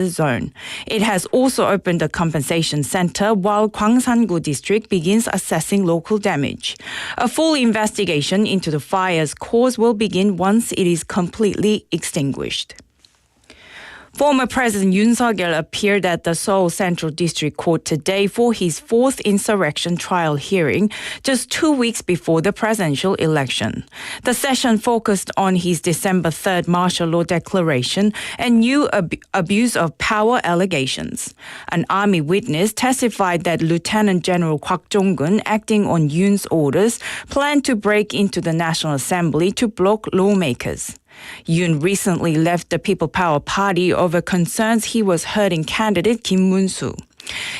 zone. It has also opened a compensation center while Gwangsan-gu district begins assessing local damage. A full investigation into the fire's cause will begin once it is completely extinguished. Former President Yoon Suk-yeol appeared at the Seoul Central District Court today for his fourth insurrection trial hearing, just 2 weeks before the presidential election. The session focused on his December 3rd martial law declaration and new abuse of power allegations. An army witness testified that Lieutenant General Kwak Jong-gun, acting on Yoon's orders, planned to break into the National Assembly to block lawmakers. Yoon recently left the People Power Party over concerns he was hurting candidate Kim Moon-soo.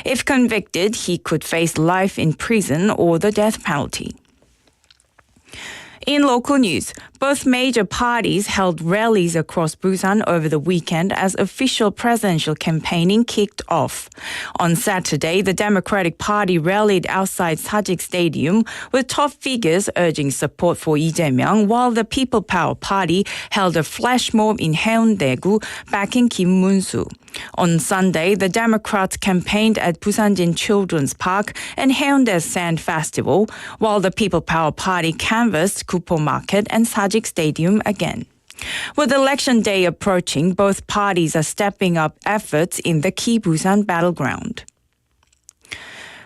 If convicted, he could face life in prison or the death penalty. In local news, both major parties held rallies across Busan over the weekend as official presidential campaigning kicked off. On Saturday, the Democratic Party rallied outside Sajik Stadium with top figures urging support for Lee Jae-myung, while the People Power Party held a flash mob in Haeundae-gu backing Kim Moon-soo. On Sunday, the Democrats campaigned at Busanjin Children's Park and Haeundae Sand Festival, while the People Power Party canvassed Gupo Market and Sajik Stadium again. With Election Day approaching, both parties are stepping up efforts in the key Busan battleground.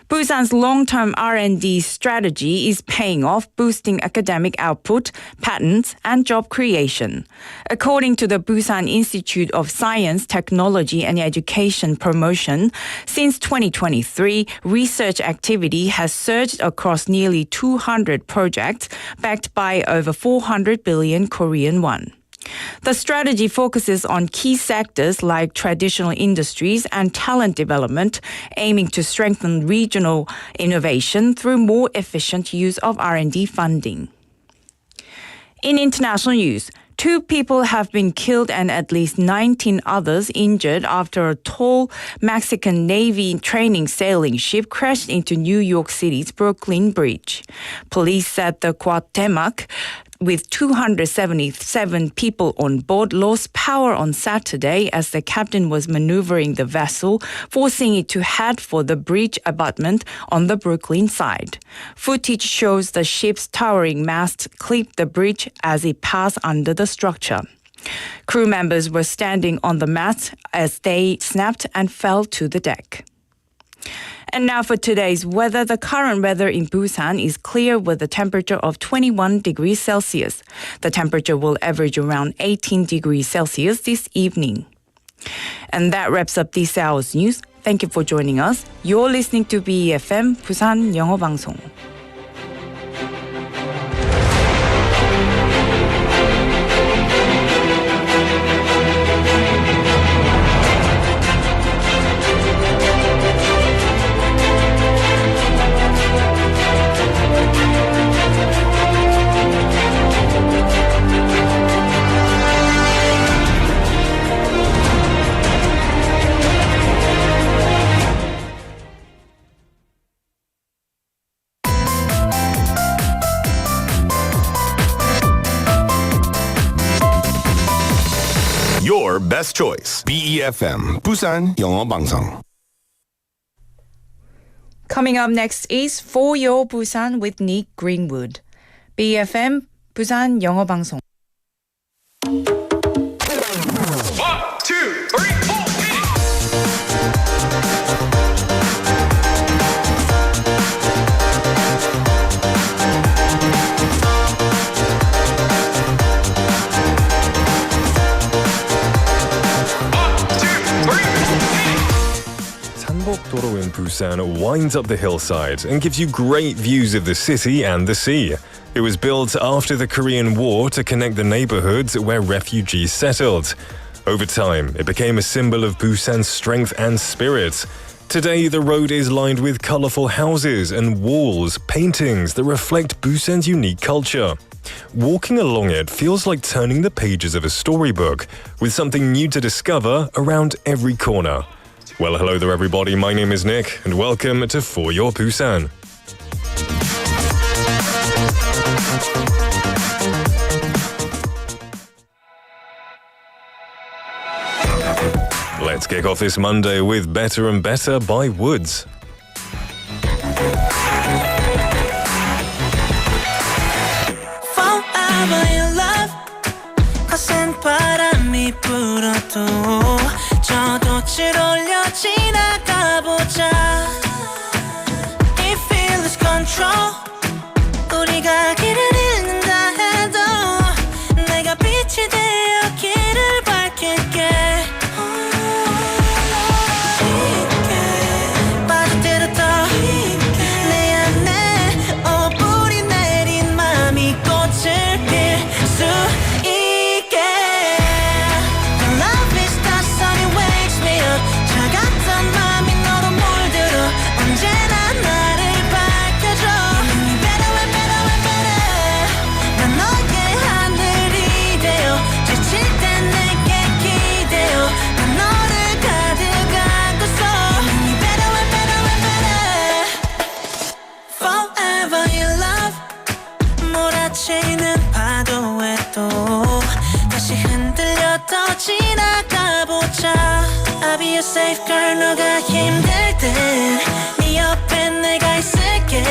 Busan's long-term R&D strategy is paying off, boosting academic output, patents, and job creation. According to the Busan Institute of Science, Technology, and Education Promotion, since 2023, research activity has surged across nearly 200 projects, backed by over 400 billion Korean won. The strategy focuses on key sectors like traditional industries and talent development, aiming to strengthen regional innovation through more efficient use of R&D funding. In international news, 2 people have been killed and at least 19 others injured after a tall Mexican Navy training sailing ship crashed into New York City's Brooklyn Bridge. Police said the Cuauhtémoc, with 277 people on board, lost power on Saturday as the captain was maneuvering the vessel, forcing it to head for the bridge abutment on the Brooklyn side. Footage shows the ship's towering mast clip the bridge as it passed under the structure. Crew members were standing on the mast as they snapped and fell to the deck. And now for today's weather. The current weather in Busan is clear with a temperature of 21 degrees Celsius. The temperature will average around 18 degrees Celsius this evening. And that wraps up this hour's news. Thank you for joining us. You're listening to BEFM 부산영어방송. Your best choice. BEFM 부산영어방송. Coming up next is For Your Busan with Nick Greenwood. BEFM 부산영어방송. 1, 2, 3, 4. 산복도로 in Busan winds up the hillside and gives you great views of the city and the sea. It was built after the Korean War to connect the neighborhoods where refugees settled. Over time, it became a symbol of Busan's strength and spirit. Today, the road is lined with colorful houses and walls, paintings that reflect Busan's unique culture. Walking along it feels like turning the pages of a storybook, with something new to discover around every corner. Well, hello there everybody, my name is Nick, and welcome to For Your Busan. Let's Let's kick off this Monday with Better and Better by Woods. Forever in love 거센 바람이 불어도 저 돛을 올려 지나가보자 It feels control 우리가 길을 잃는다 해도 내가 빛이 되어 길을 밝힐게 빠져들어 더 내 안에 뿌리 내린 맘이 꽃을 필 수 있게 The love is the sun it wakes me up 차갑던 맘이 너로 물들어 언제나 나를 밝혀줘 You better and better and better 난 너의 하늘이 되어 지칠 땐 내게 기대어 난 너를 가득 안고서 You better and better and better Forever in love 몰아치는 파도에 또 다시 흔들려 더 지나가보자 I'll be a safe girl 너가 힘들 땐 네 옆에 내가 있을게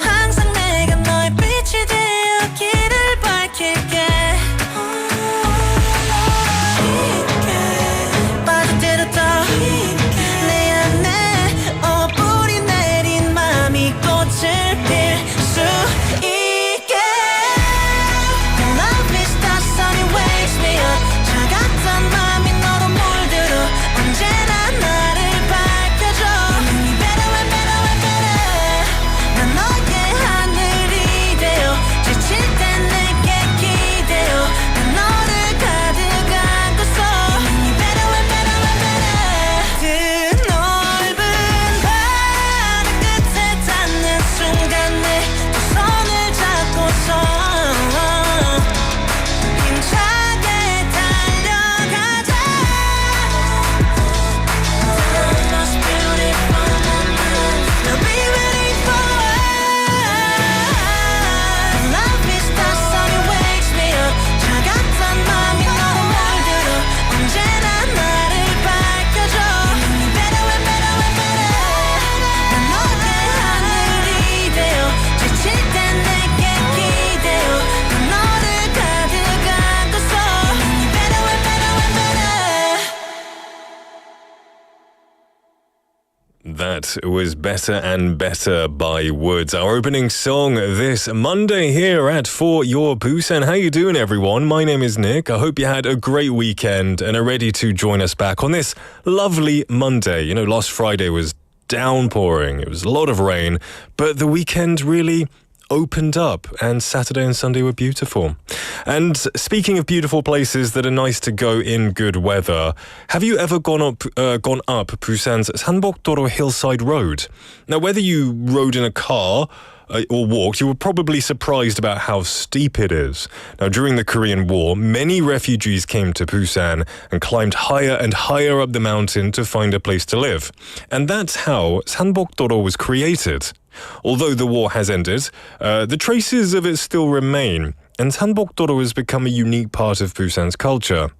항상 내가 너의 빛이 되어 길을 밝힐게 빠져들어 더 내 안에 뿌리 내린 맘이 꽃을 필 수 있게 The love is the sun it wakes me up 차갑던 맘이 너로 물들어 언제나 나를 밝혀줘 You better and better and better 난 너의 하늘이 되어 지칠 땐 내게 기대어 난 너를 가득 안고서 You better and better and better 그 넓은 바다 끝에 닿는 순간 내 두 손을 잡고서 힘차게 달려가자 The most beautiful moment You'll be ready for us Love is the sun it wakes me up 차갑던 맘이 너로 물들어 언제나 나를 밝혀줘 You better and better and better 난 너의 하늘이 되어 지칠 땐 내게 기대어 난 너를 가득 안고서 You better and better and better That was Better and Better by Woods, our opening song this Monday here at For Your Busan. How you doing, everyone? My name is Nick. I hope you had a great weekend and are ready to join us back on this lovely Monday. You know, last Friday was downpouring. It was a lot of rain, but the weekend really opened up and Saturday and Sunday were beautiful. And speaking of beautiful places that are nice to go in good weather, have you ever gone up Busan's 산복도로 hillside road? Now, whether you rode in a car or walked, you were probably surprised about how steep it is. Now, during the Korean War, many refugees came to Busan and climbed higher and higher up the mountain to find a place to live. And that's how 산복도로 was created. Although the war has ended, the traces of it still remain, and 산복도로 has become a unique part of Busan's culture.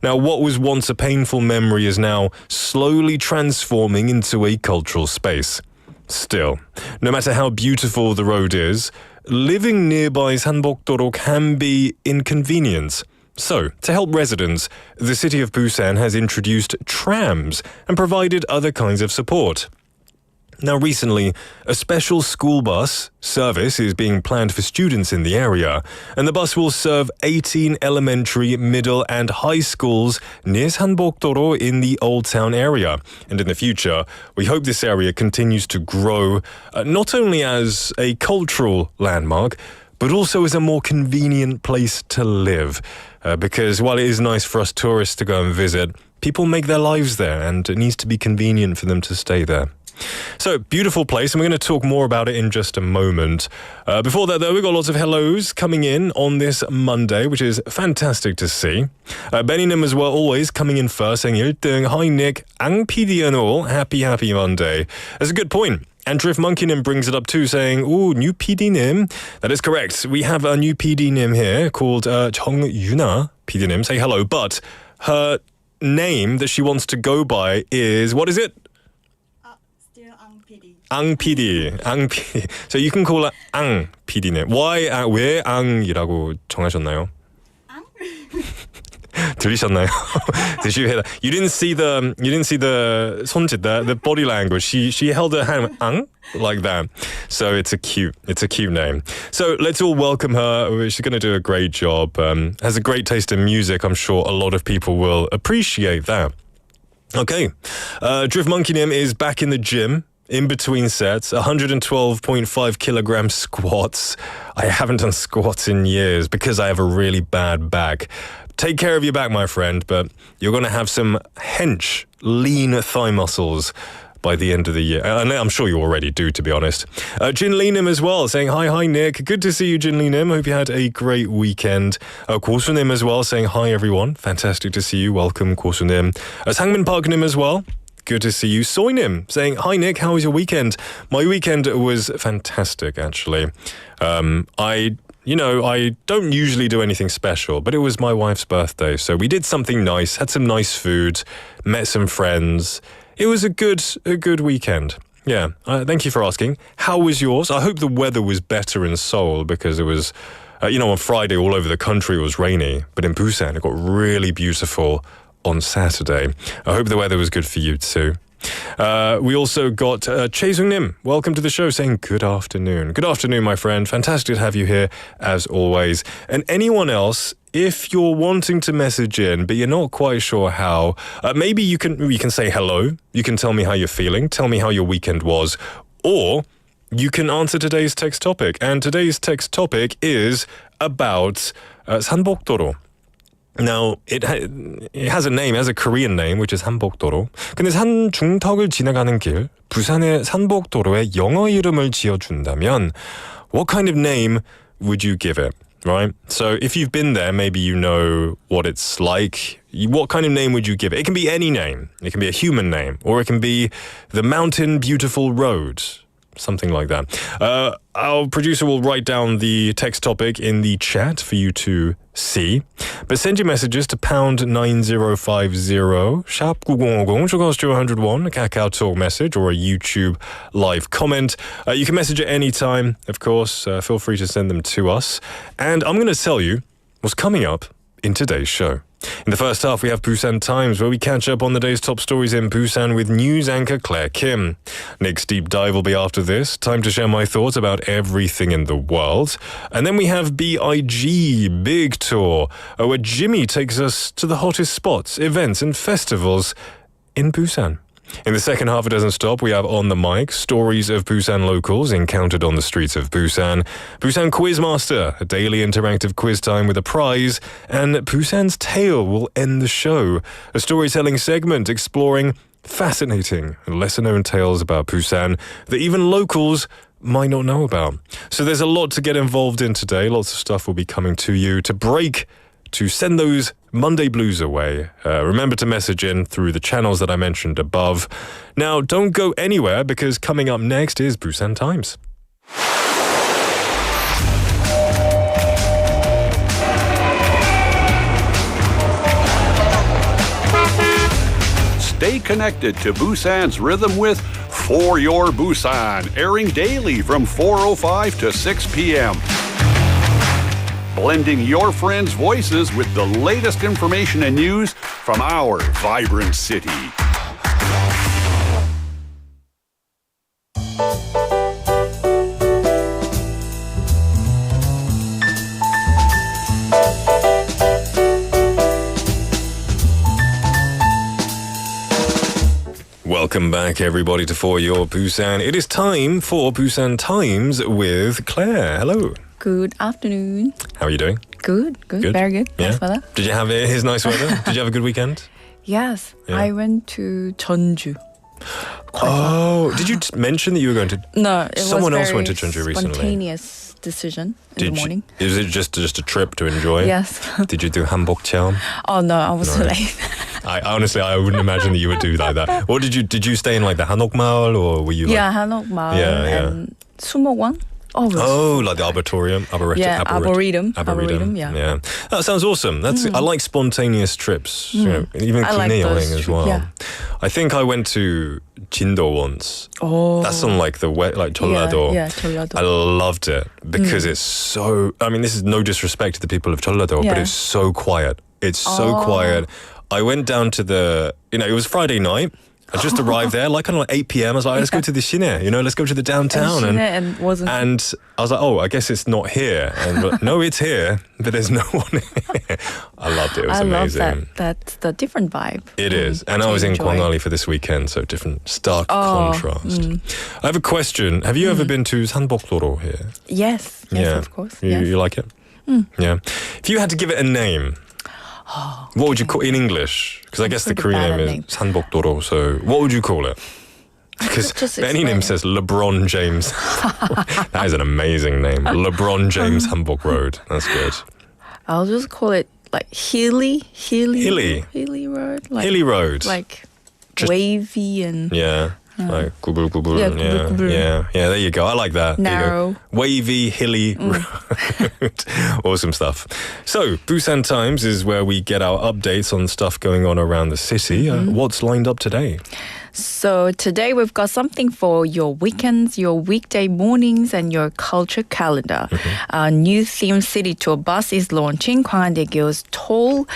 Now, what was once a painful memory is now slowly transforming into a cultural space. Still, no matter how beautiful the road is, living nearby 산복도로 can be inconvenient. So, to help residents, the city of Busan has introduced trams and provided other kinds of support. Now, recently, a special school bus service is being planned for students in the area, and the bus will serve 18 elementary, middle, and high schools near 산복도로 in the Old Town area. And in the future, we hope this area continues to grow, not only as a cultural landmark, but also as a more convenient place to live. Because while it is nice for us tourists to go and visit, people make their lives there, and it needs to be convenient for them to stay there. So, beautiful place, and we're going to talk more about it in just a moment. Before that, though, we've got lots of hellos coming in on this Monday, which is fantastic to see. Bennynim as well, always coming in first, saying 1등, hi Nick, ang PD and all, happy Monday. That's a good point. And Drift Monkeynim brings it up too, saying, ooh, new PD-nim. That is correct. We have a new PD-nim here called Chong Yuna PD-nim. Say hello, but her name that she wants to go by is, what is it? Still PD. 앙 PD. 앙 PD. So you can call her 앙 PD네. Why, 왜 앙이라고 정하셨나요? 들리셨나요? Did you hear that? You didn't see the 손짓, the body language. She held her hand 앙 like that. So it's a cute name. So let's all welcome her. She's going to do a great job. Has a great taste in music. I'm sure a lot of people will appreciate that. Okay. Drift Monkey Nim is back in the gym. In between sets, 112.5 kilogram squats. I haven't done squats in years because I have a really bad back. Take care of your back, my friend, but you're going to have some hench, lean thigh muscles by the end of the year. And I'm sure you already do, to be honest. Jin Lee Nim as well, saying, hi, Nick. Good to see you, Jin Lee Nim. Hope you had a great weekend. Kosu Nim as well, saying, hi, everyone. Fantastic to see you. Welcome, Kosu Nim. Sangmin Park Nim as well. Good to see you. Soy Nim saying, hi, Nick. How was your weekend? My weekend was fantastic, actually. I don't usually do anything special, but it was my wife's birthday, so we did something nice, had some nice food, met some friends. It was a good weekend. Yeah, thank you for asking. How was yours? I hope the weather was better in Seoul because it was, on Friday all over the country it was rainy, but in Busan it got really beautiful on Saturday. I hope the weather was good for you too. We also got Chae Sung Nim. Welcome to the show, saying good afternoon. Good afternoon, my friend. Fantastic to have you here as always. And anyone else, if you're wanting to message in but you're not quite sure how, maybe you can say hello. You can tell me how you're feeling. Tell me how your weekend was. Or you can answer today's text topic. And today's text topic is about 산복도로. Now, it has a name, it has a Korean name, which is 산복도로. 근데 산 중턱을 지나가는 길, 부산의 산복도로에 영어 이름을 지어준다면, what kind of name would you give it, right? So if you've been there, maybe you know what it's like. What kind of name would you give it? It can be any name. It can be a human name, or it can be the Mountain Beautiful Road. Something like that. Our producer will write down the text topic in the chat for you to see. But send your messages to pound 9050, sharp 9050, sugar 101, a Kakao Talk message or a YouTube live comment. You can message at any time, of course. Feel free to send them to us. And I'm going to tell you what's coming up in today's show. In the first half, we have Busan Times, where we catch up on the day's top stories in Busan with news anchor Claire Kim. Nick's deep dive will be after this. Time to share my thoughts about everything in the world. And then we have B.I.G. Big Tour, where Jimmy takes us to the hottest spots, events and festivals in Busan. In the second half, it doesn't stop. We have On the Mic, stories of Busan locals encountered on the streets of Busan. Busan Quizmaster, a daily interactive quiz time with a prize. And Busan's Tale will end the show, a storytelling segment exploring fascinating and lesser-known tales about Busan that even locals might not know about. So there's a lot to get involved in today. Lots of stuff will be coming to you to send those Monday blues away. Remember to message in through the channels that I mentioned above. Now, don't go anywhere because coming up next is Busan Times. Stay connected to Busan's rhythm with For Your Busan, airing daily from 4:05 to 6 p.m. Blending your friends' voices with the latest information and news from our vibrant city. Welcome back, everybody, to For Your Busan. It is time for Busan Times with Claire. Hello. Good afternoon. How are you doing? Good. Very good. Yeah. Nice weather. Did you have his nice weather? Did you have a good weekend? Yes, Yeah. I went to Jeonju. Oh, did you mention that you were going to? No, it Someone was else very went to Jeonju recently. Spontaneous decision in the morning. Is it just a trip to enjoy? Yes. Did you do hanbok cheom? Oh no, I was No. late. I honestly, I wouldn't imagine that you would do like that. Or did you stay in like the Hanok Mall, or were you? Yeah, Hanok Mall Yeah. and Sumogwang. Oh, Oh, like the arboretum. Yeah, arboretum. Yeah. Yeah, that sounds awesome. I like spontaneous trips. You know, even I like Guineaing those as well. yeah. I think I went to Jindo once. Oh, That's on like the like Jeollado. Yeah, Jeollado. I loved it because it's so. I mean, this is no disrespect to the people of Jeollado, but Yeah. it's so quiet. It's so quiet. I went down to it was Friday night. I just arrived there, like kind of like 8 p.m. I was like, let's go to the Shine, let's go to the downtown. And wasn't. And I was like, oh, I guess it's not here. And no, it's here, but there's no one here. I loved it. It was amazing. I love that. That's the different vibe. It is. And I was in Gwangali for this weekend, so different, stark contrast. I have a question. Have you ever been to San복도로 here? Yes, of course. You like it? Yeah. If you had to give it a name, what would you call it in English? Because I guess the pretty Korean bad name at is San복도로, so what would you call it? Because just any name explain says LeBron James. That is an amazing name. LeBron James Hanbok Road. That's good. I'll just call it like hilly road. Like, Hilly Road. Like Just- wavy and Yeah. Like 구불구불. Yeah, 구불구불. Yeah, there you go. I like that. There you go. Narrow. Wavy, hilly road. Awesome stuff. So, Busan Times is where we get our updates on stuff going on around the city. What's lined up today? So today we've got something for your weekends, your weekday mornings, and your culture calendar. A new theme city tour bus is launching. Gwandaego's toll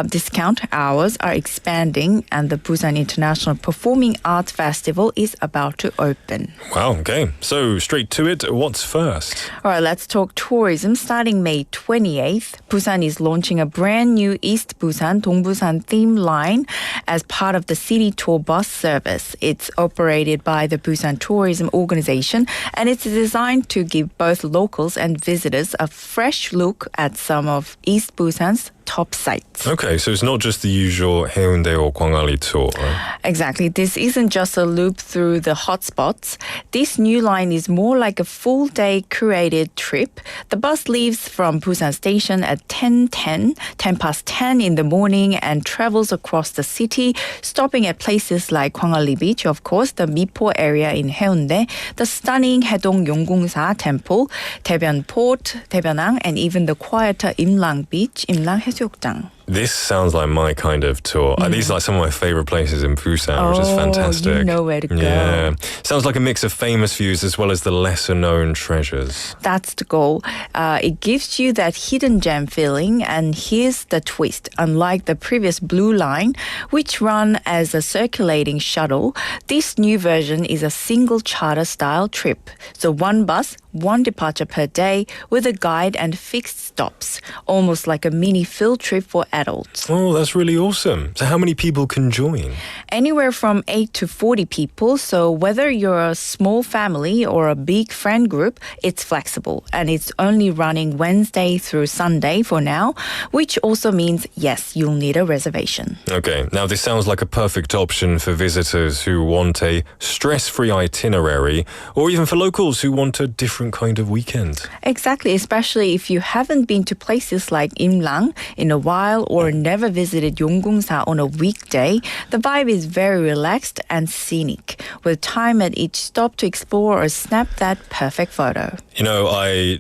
discount hours are expanding, and the Busan International Performing Arts Festival is about to open. Wow, okay. So, straight to it. What's first? All right, let's talk tourism. Starting May 28th, Busan is launching a brand new East Busan, Dongbusan theme line as part of the city tour bus service. It's operated by the Busan Tourism Organization, and it's designed to give both locals and visitors a fresh look at some of East Busan's top sites. Okay, so it's not just the usual Haeundae or Gwangali tour. Right? Exactly. This isn't just a loop through the hotspots. This new line is more like a full-day curated trip. The bus leaves from Busan Station at 10 past 10 in the morning and travels across the city, stopping at places like Gwangali Beach, of course, the Mipo area in Haeundae, the stunning Haedong Yonggung-sa Temple, Daebyun Port, Daebyunang, and even the quieter Imlang Beach, Imlang 해수욕장. This sounds like my kind of tour. These are like some of my favorite places in Busan, which is fantastic. You know where to go. Yeah. Sounds like a mix of famous views as well as the lesser-known treasures. That's the goal. It gives you that hidden gem feeling, and here's the twist. Unlike the previous Blue Line, which run as a circulating shuttle, this new version is a single charter-style trip. So one bus, one departure per day with a guide and fixed stops, almost like a mini field trip for adults. Oh, that's really awesome. So how many people can join? Anywhere from 8 to 40 people, so whether you're a small family or a big friend group, it's flexible. And it's only running Wednesday through Sunday for now, which also means, yes, you'll need a reservation. Okay, now this sounds like a perfect option for visitors who want a stress-free itinerary, or even for locals who want a different kind of weekend. Exactly, especially if you haven't been to places like Imlang in a while or never visited Yonggung-sa on a weekday. The vibe is very relaxed and scenic, with time at each stop to explore or snap that perfect photo.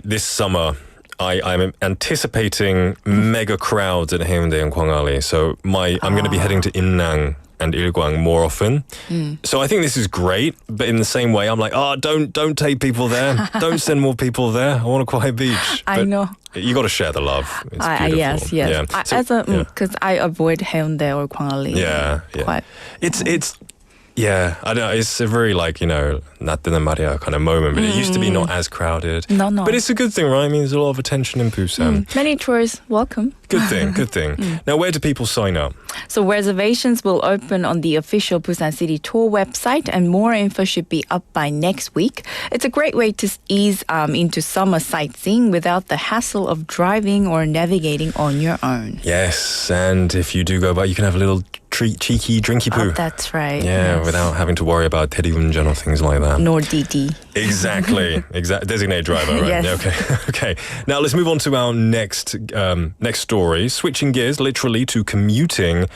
This summer, I'm anticipating mega crowds at Haeundae and Gwangali, so I'm going to be heading to Innang and Ilgwang more often. So I think this is great, but in the same way, I'm like, don't take people there. Don't send more people there. I want a quiet beach. I know. You got to share the love. It's beautiful. Yes. Yeah. Because I avoid Haeundae or Gwangali. Yeah. Yeah, I don't know. It's a very 나뜨는 말이야 kind of moment, but it used to be not as crowded. No. But it's a good thing, right? I mean, there's a lot of attention in Busan. Many tourists, welcome. Good thing. Now, where do people sign up? So reservations will open on the official Busan City Tour website, and more info should be up by next week. It's a great way to ease into summer sightseeing without the hassle of driving or navigating on your own. Yes, and if you do go by, you can have a little cheeky drinky poo. Oh, that's right. Yeah, yes. without having to worry about 대리운전 or things like that. Nor DD. Exactly. Designated driver, right? Yes. Okay. Now let's move on to our next story. Switching gears, literally, to commuting.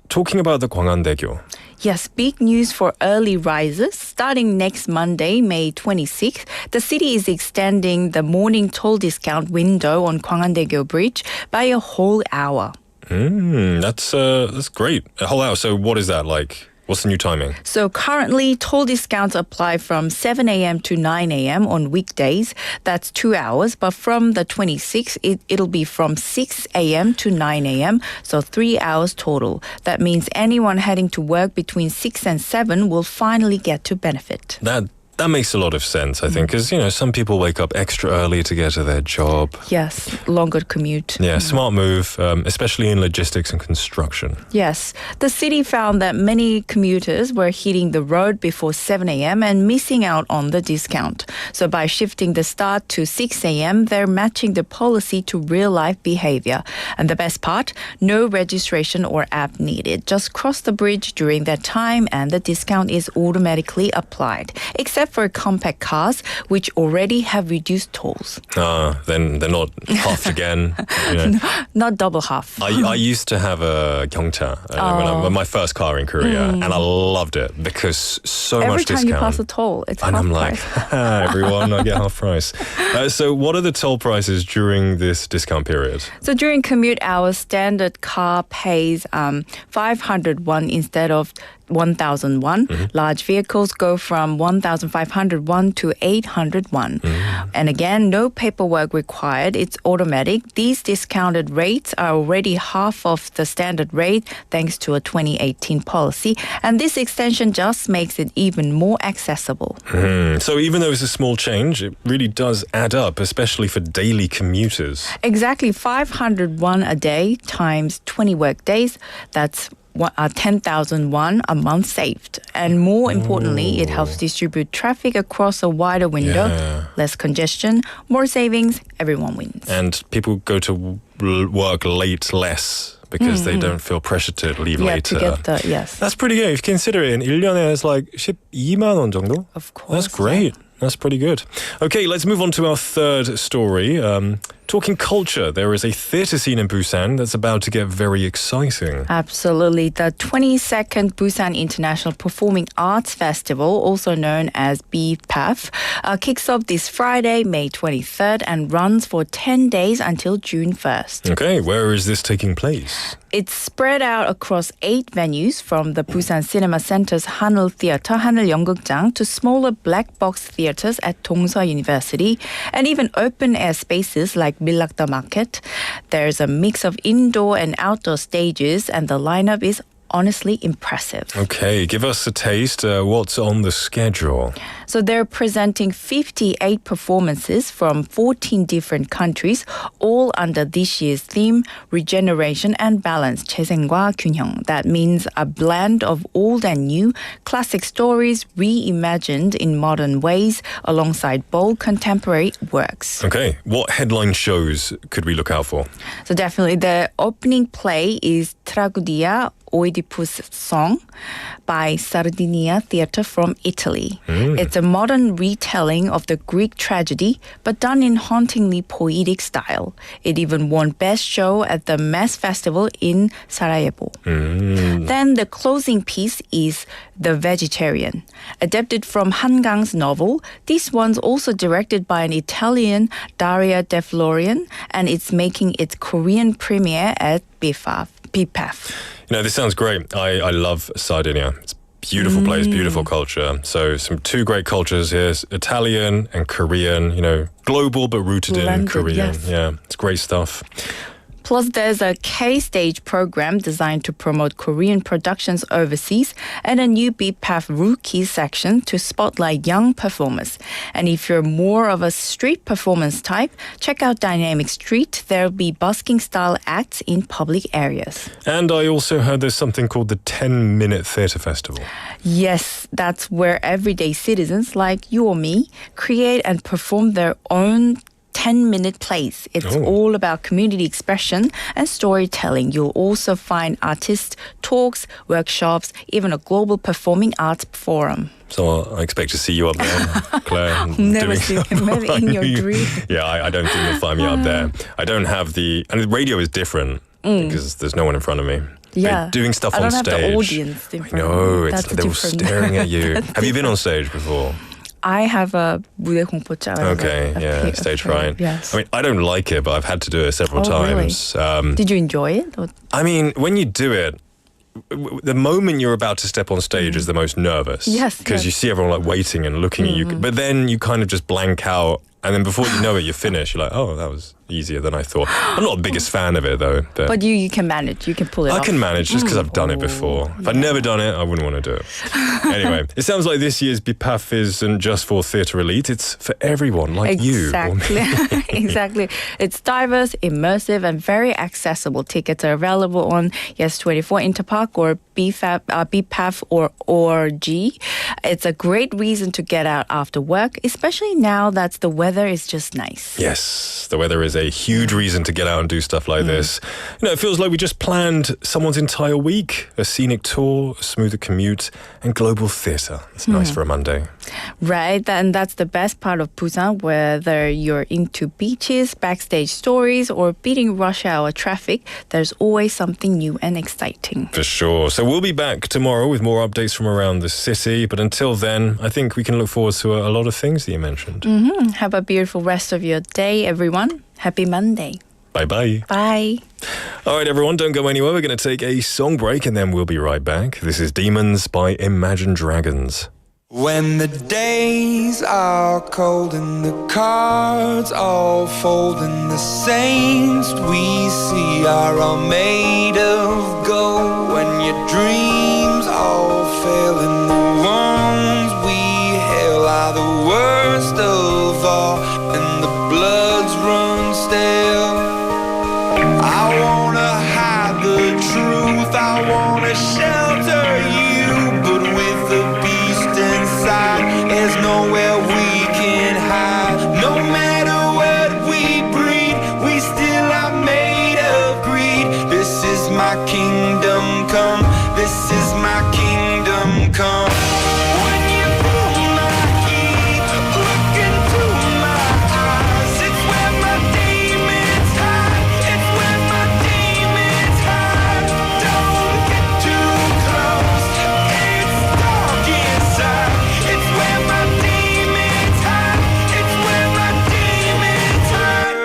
Talking about the Gwangan-daegyo. Yes, big news for early risers. Starting next Monday, May 26th, the city is extending the morning toll discount window on Gwanghwadeogyo Bridge by a whole hour. That's great. A whole hour. So what is that like? What's the new timing? So currently, toll discounts apply from 7 a.m. to 9 a.m. on weekdays. That's 2 hours. But from the 26th, it'll be from 6 a.m. to 9 a.m. So 3 hours total. That means anyone heading to work between 6 and 7 will finally get to benefit. That makes a lot of sense, I think, because, some people wake up extra early to get to their job. Yes, longer commute. Yeah, smart move, especially in logistics and construction. Yes, the city found that many commuters were hitting the road before 7 a.m. and missing out on the discount. So by shifting the start to 6 a.m., they're matching the policy to real-life behavior. And the best part, no registration or app needed. Just cross the bridge during that time and the discount is automatically applied. Except for compact cars, which already have reduced tolls. Then they're not halved again. Not double half. I used to have a Gyeongcha when my first car in Korea, and I loved it because so Every much time discount. you pass a toll, it's And half I'm like, price. everyone, I get half price. So what are the toll prices during this discount period? So during commute hours, standard car pays 500 won instead of 1,000 won. Large vehicles go from 1,500 won to 800 won. And again, no paperwork required. It's automatic. These discounted rates are already half of the standard rate thanks to a 2018 policy. And this extension just makes it even more accessible. So even though it's a small change, it really does add up, especially for daily commuters. Exactly 500 won a day times 20 work days. That's 10,000 won a month saved. And more importantly, it helps distribute traffic across a wider window. Yeah. Less congestion, more savings, everyone wins. And people go to work late less because they don't feel pressure to leave later. To get the, yes. That's pretty good. If you consider it, in 1년에 it's like 12만 원 정도. Of course. That's great. That's pretty good. Okay, let's move on to our third story. Talking culture, there is a theatre scene in Busan that's about to get very exciting. Absolutely. The 22nd Busan International Performing Arts Festival, also known as BPAF, kicks off this Friday, May 23rd, and runs for 10 days until June 1st. Okay, where is this taking place? It's spread out across 8 venues from the Busan Cinema Center's Hanul Theater, Hanul 연극장, to smaller black box theaters at Dongsa University, and even open-air spaces like Millakda Market. There's a mix of indoor and outdoor stages, and the lineup is honestly impressive. Okay, give us a taste. What's on the schedule? So they're presenting 58 performances from 14 different countries, all under this year's theme, Regeneration and Balance, 재생과 균형. That means a blend of old and new, classic stories reimagined in modern ways alongside bold contemporary works. Okay, what headline shows could we look out for? So definitely the opening play is Tragedia Oedipus Song by Sardinia Theatre from Italy. It's a modern retelling of the Greek tragedy, but done in hauntingly poetic style. It even won Best Show at the Mass Festival in Sarajevo. Then the closing piece is The Vegetarian. Adapted from Han Gang's novel, this one's also directed by an Italian, Daria De Florian, and it's making its Korean premiere at BPAF. This sounds great. I love Sardinia. It's a beautiful place, beautiful culture. So two great cultures here, Italian and Korean, global but rooted in Blended, Korean. yes. Yeah, it's great stuff. Plus, there's a K-Stage program designed to promote Korean productions overseas and a new BPAF Rookies section to spotlight young performers. And if you're more of a street performance type, check out Dynamic Street. There'll be busking-style acts in public areas. And I also heard there's something called the 10-Minute Theatre Festival. Yes, that's where everyday citizens like you or me create and perform their own 10-minute plays. It's all about community expression and storytelling. You'll also find artist talks, workshops, even a global performing arts forum. So I expect to see you up there, Claire. Never see you. Maybe in your dream. Yeah, I don't think you'll find me up there. I don't have and the radio is different because there's no one in front of me. Yeah. Doing stuff I on don't stage. have the audience in front of No, me. it's, That's they're all different. staring at you. Have you been on stage before? I have a 무대 공포증. Okay, yeah, stage fright. Yes. I mean, I don't like it, but I've had to do it several Oh, really? times. Did you enjoy it? Or- I mean, when you do it, the moment you're about to step on stage is the most nervous. Yes, Because yes. you see everyone like waiting and looking at you. But then you kind of just blank out. And then before you know it, you're finished. You're like, oh, that was easier than I thought. I'm not the biggest fan of it, though. But you can manage. You can pull it I off. can manage just because I've done it before. If I'd never done it, I wouldn't want to do it. Anyway, it sounds like this year's BPAF isn't just for theatre elite. It's for everyone like you. Exactly. Exactly. It's diverse, immersive, and very accessible. Tickets are available on Yes24 Interpark or BPAF or ORG. It's a great reason to get out after work, especially now that the weather is just nice. Yes, the weather is a huge reason to get out and do stuff like this. You know, it feels like we just planned someone's entire week. A scenic tour, a smoother commute, and global theatre. It's nice for a Monday. Right, and that's the best part of Busan, whether you're into beaches, backstage stories, or beating rush hour traffic, there's always something new and exciting. For sure. So we'll be back tomorrow with more updates from around the city. But until then, I think we can look forward to a lot of things that you mentioned. Have a beautiful rest of your day, everyone. Happy Monday. Bye-bye. Bye. All right, everyone, don't go anywhere. We're going to take a song break and then we'll be right back. This is Demons by Imagine Dragons. When the days are cold and the cards all fold and the saints we see are all made of gold, when your dreams all fail and the ones we hail are the worst of all and the bloods run stale, I wanna hide the truth, I wanna shelter you, but with the beast inside, there's nowhere we can hide. No matter what we breed, we still are made of greed. This is my kingdom come, this is my kingdom come. When you feel my heat, look into my eyes, it's where my demons hide, it's where my demons hide. Don't get too close, it's dark inside, it's where my demons hide, it's where my demons hide.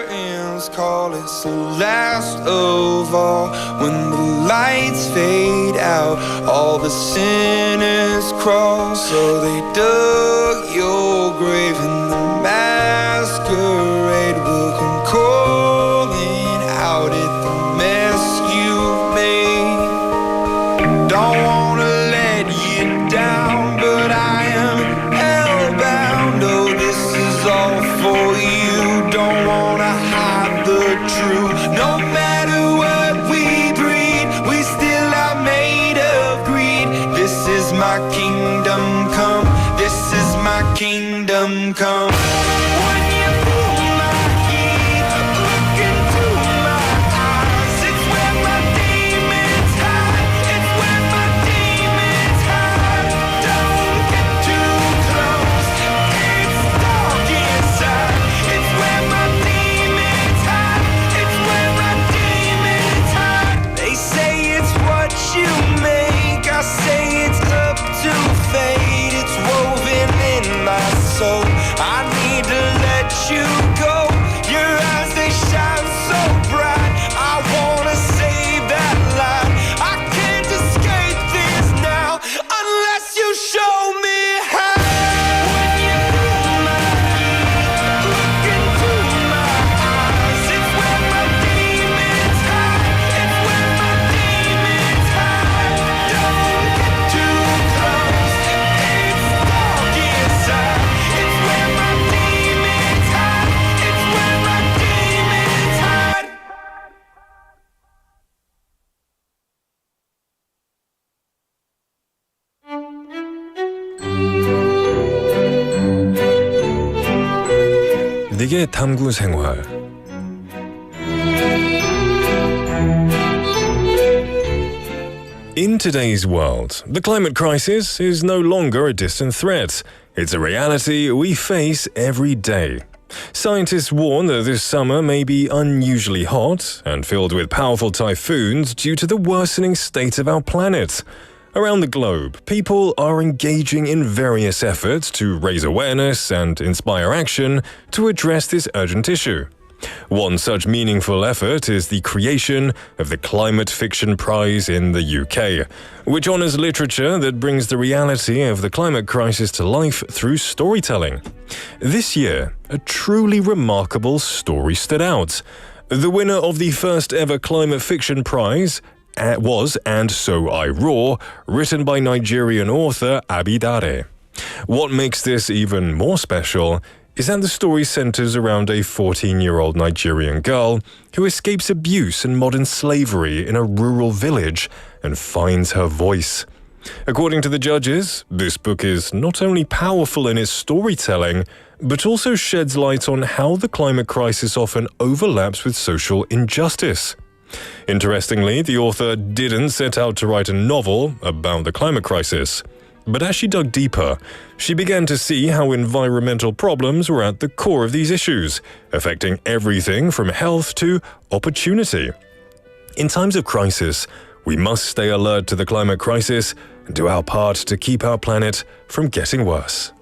Curtains call, it's the last of all. When the lights fade out, all the sinners crawl. So they dug your grave and the masquerade will come calling out at the mess you've made. Don't wanna let you down, but I am hellbound. Oh, this is all for you. Don't wanna hide the truth. No matter what we breed, we still are made of greed. This is my kingdom come, this is my kingdom come. When you feel my heat, look into my eyes, it's where my demons hide, it's where my demons hide. Don't get too close, it's dark inside, it's where my demons hide, it's where my demons hide. They say it's what you make, I say it's up to fate. It's woven in my soul, I need to let you go. Your eyes, they shine so bright, I wanna save that light. I can't escape this now unless you show me how. When you feel my heat, look into my eyes, it's where my demons hide, it's where my demons hide. Don't get too close, it's dark inside, it's where my demons hide, it's where my demons hide. 네게 탐구생활. In today's world, the climate crisis is no longer a distant threat. It's a reality we face every day. Scientists warn that this summer may be unusually hot and filled with powerful typhoons due to the worsening state of our planet. Around the globe, people are engaging in various efforts to raise awareness and inspire action to address this urgent issue. One such meaningful effort is the creation of the Climate Fiction Prize in the UK, which honours literature that brings the reality of the climate crisis to life through storytelling. This year, a truly remarkable story stood out. The winner of the first ever Climate Fiction Prize was And So I Roar, written by Nigerian author Abidare. What makes this even more special is that the story centers around a 14-year-old Nigerian girl who escapes abuse and modern slavery in a rural village and finds her voice. According to the judges, this book is not only powerful in its storytelling, but also sheds light on how the climate crisis often overlaps with social injustice. Interestingly, the author didn't set out to write a novel about the climate crisis. But as she dug deeper, she began to see how environmental problems were at the core of these issues, affecting everything from health to opportunity. In times of crisis, we must stay alert to the climate crisis and do our part to keep our planet from getting worse.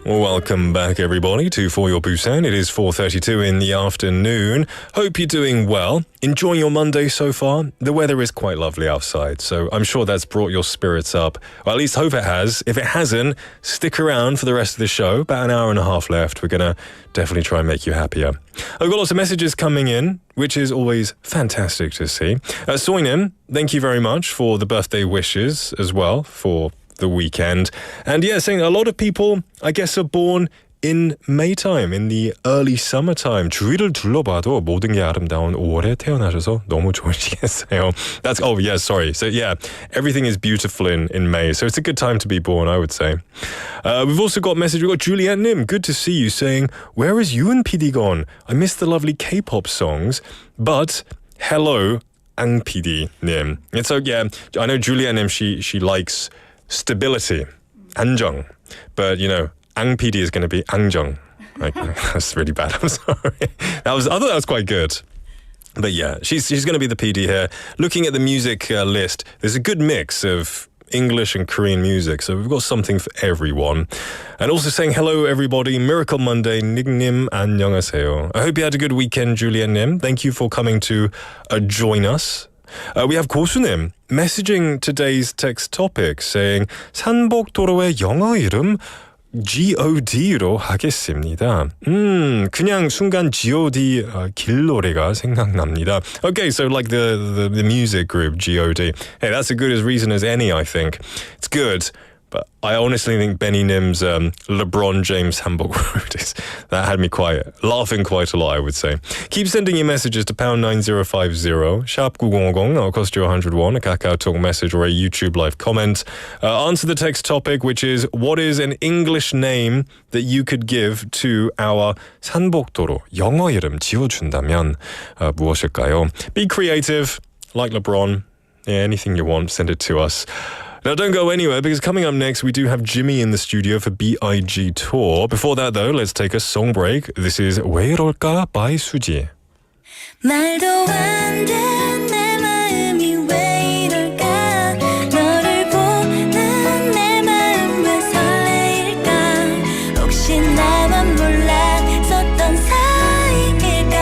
Welcome back, everybody, to For Your Busan. It is 4:32 in the afternoon. Hope you're doing well. Enjoying your Monday so far? The weather is quite lovely outside, so I'm sure that's brought your spirits up. Or at least hope it has. If it hasn't, stick around for the rest of the show. About an hour and a half left. We're going to definitely try and make you happier. I've got lots of messages coming in, which is always fantastic to see. Soinen, thank you very much for the birthday wishes as well for the weekend. And yeah, saying a lot of people, I guess, are born in Maytime, in the early summertime. 주위를 둘러봐도 모든 게 아름다운 5월에 태어나셔서 너무 좋으시겠어요. That's, oh yeah, sorry. So yeah, everything is beautiful in May. So it's a good time to be born, I would say. We've also got a message. We've got Juliet Nim. Good to see you, saying, where is Yoon PD gone? I miss the lovely K-pop songs, but hello, Ang PD Nim. And so yeah, I know Juliet Nim, she likes stability, 안정. But, you know, Ang PD is going to be 안정. Like, that's really bad. I'm sorry. I thought that was quite good. But yeah, she's going to be the PD here. Looking at the music list, there's a good mix of English and Korean music, so we've got something for everyone. And also saying hello, everybody. Miracle Monday, 닉님 안녕하세요. I hope you had a good weekend, Julian Nim. Thank you for coming to join us. We have 고수님 messaging today's text topic saying 산복도로의 영어 이름 G.O.D로 하겠습니다. 그냥 순간 G.O.D 길노래가 생각납니다. Okay, so like the music group G.O.D. Hey, that's as good a reason as any, I think. It's good. But I honestly think Benny Nim's LeBron James Hamburg route that had me laughing quite a lot, I would say. Keep sending your messages to pound 9050, sharp 9010, that'll cost you 101, a Kakao Talk message or a YouTube live comment. Answer the text topic, which is, what is an English name that you could give to our 산복도로 영어 이름 지어준다면 무엇일까요? Be creative, like LeBron. Yeah, anything you want, send it to us. Now, don't go anywhere, because coming up next, we do have Jimmy in the studio for B.I.G tour. Before that, though, let's take a song break. This is 왜 이럴까 by 수지. 말도 안 돼 내 마음이 왜 이럴까 너를 보는 내 마음 왜 설레일까 혹시 나만 몰랐었던 사이일까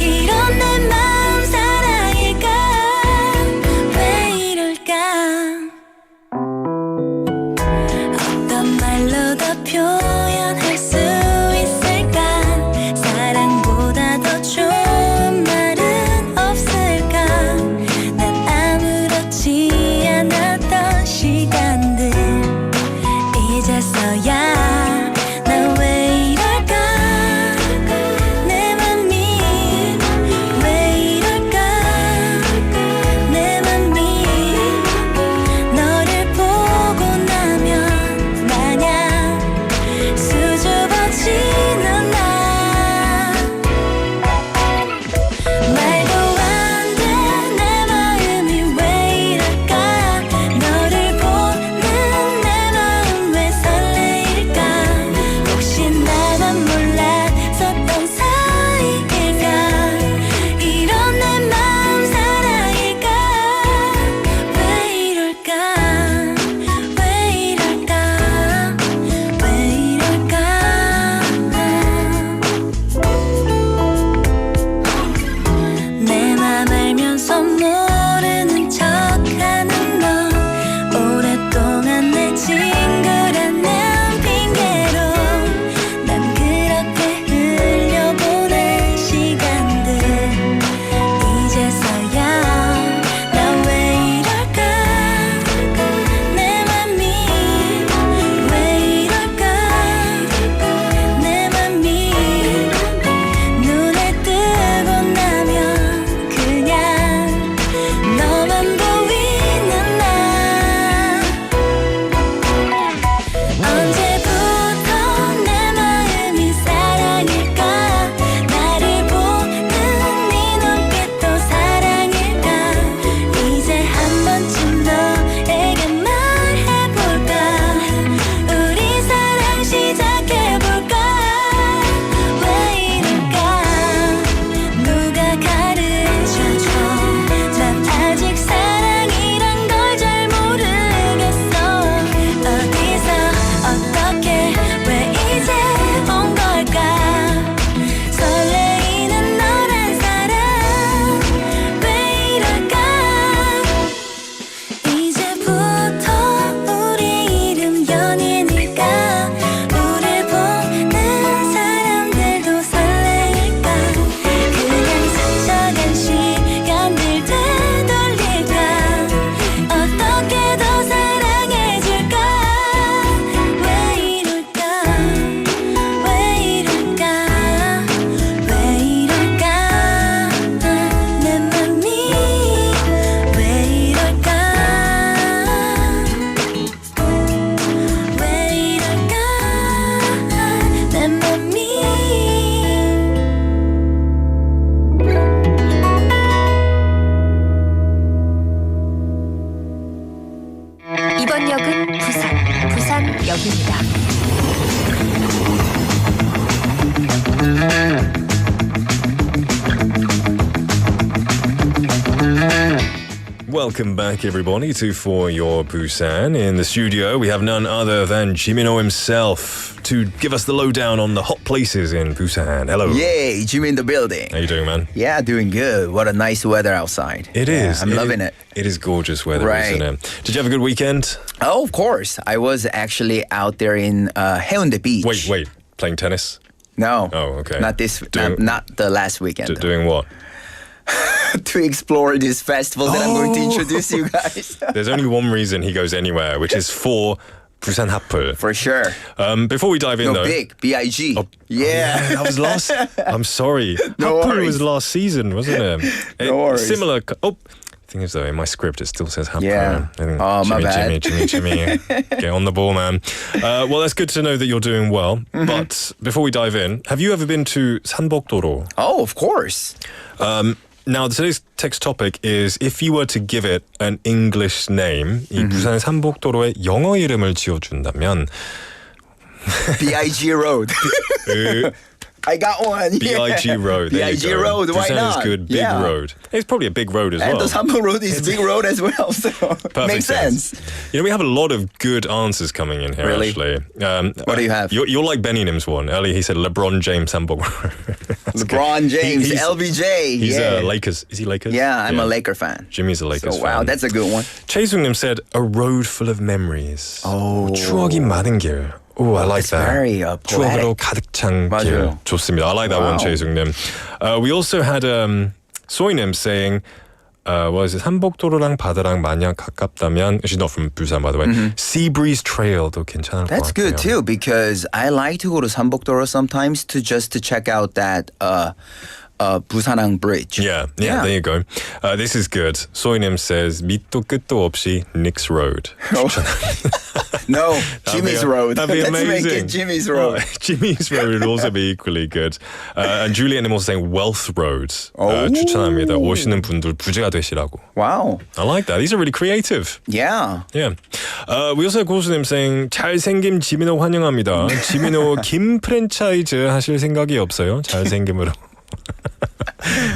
이런 내 마음 사랑일까 왜 이럴까 어떤 말로 더 표현할 수 있을까 사랑보다 더 좋은 말은 없을까 난 아무렇지 않았던 시간들 이제서야 난 왜 이럴까 내 맘이 왜 이럴까 내 맘이 너를 보고 나면 마냥 수줍어지는 나 말도 안 돼 내 마음이 왜 이럴까 부산역은 부산역입니다. Welcome back, everybody, to For Your Busan. In the studio, we have none other than Jimino himself to give us the lowdown on the hot places in Busan. Hello. Yay, Jimmy in the building. How you doing, man? Yeah, doing good. What a nice weather outside. It is. I'm loving it. It is gorgeous weather, Right. isn't it? Did you have a good weekend? Oh, of course. I was actually out there in Haeundae Beach. Wait. Playing tennis? No. Oh, okay. Not this. Not the last weekend. Doing what? To explore this festival that I'm going to introduce you guys. There's only one reason he goes anywhere, which is for Busan Hapul. For sure. Before we dive in, though. Big. B.I.G. Yeah, that was last. I'm sorry. No Hapul worries. was last season, wasn't it? No worries. Similar. Thing is, though, in my script, it still says Hapul. Yeah. Oh, my bad. Jimmy. Get on the ball, man. Well, that's good to know that you're doing well. Mm-hmm. But before we dive in, have you ever been to 산복도로? Oh, of course. Now, today's text topic is if you were to give it an English name, 이 부산의 산복도로에 영어 이름을 지어준다면 B.I.G. Road. I got one. B.I.G. Road. There B.I.G. you go. Road. Why Busan not? is good. Big road. It's probably a big road as And well. the Sanbok Road is big road as well, so makes sense. You know, we have a lot of good answers coming in here, Really? actually. What do you have? You're like Benny Nim's one. Earlier he said LeBron James Sanbok. LeBron James, LBJ. He's yeah. Lakers. Is he Lakers? Yeah, I'm a Laker fan. Jimmy's a Lakers So, wow, fan. that's a good one. 최승님 said, a road full of memories. Oh. 추억이 많은 길. Oh, I like That's that. very 추억으로 poetic. 가득 찬 길. 맞아요. 좋습니다. I like that one, Wow. 최승님. We also had 소희님 saying, what is it? 산복도로랑 바다랑 마냥 가깝다면, she's not from Busan, by the way. Sea Breeze Trail도 괜찮을 것 That's 같아요. good too because I like to go to 산복도로 sometimes to check out that Busanang Bridge. Yeah, there you go. This is good. 소희님 says, 밑도 끝도 없이 Nick's Road. No, Jimmy's Road. That'd be Let's amazing. make it Jimmy's Road. Jimmy's Road would also be equally good. And Julian is also saying Wealth Road. Oh. 추천합니다. 오시는 분들 부자가 되시라고. Wow. I like that. These are really creative. Yeah. Yeah. We also have 고수님 saying 잘생김 지민호 환영합니다. 지민호 김 프랜차이즈 하실 생각이 없어요? 잘생김으로.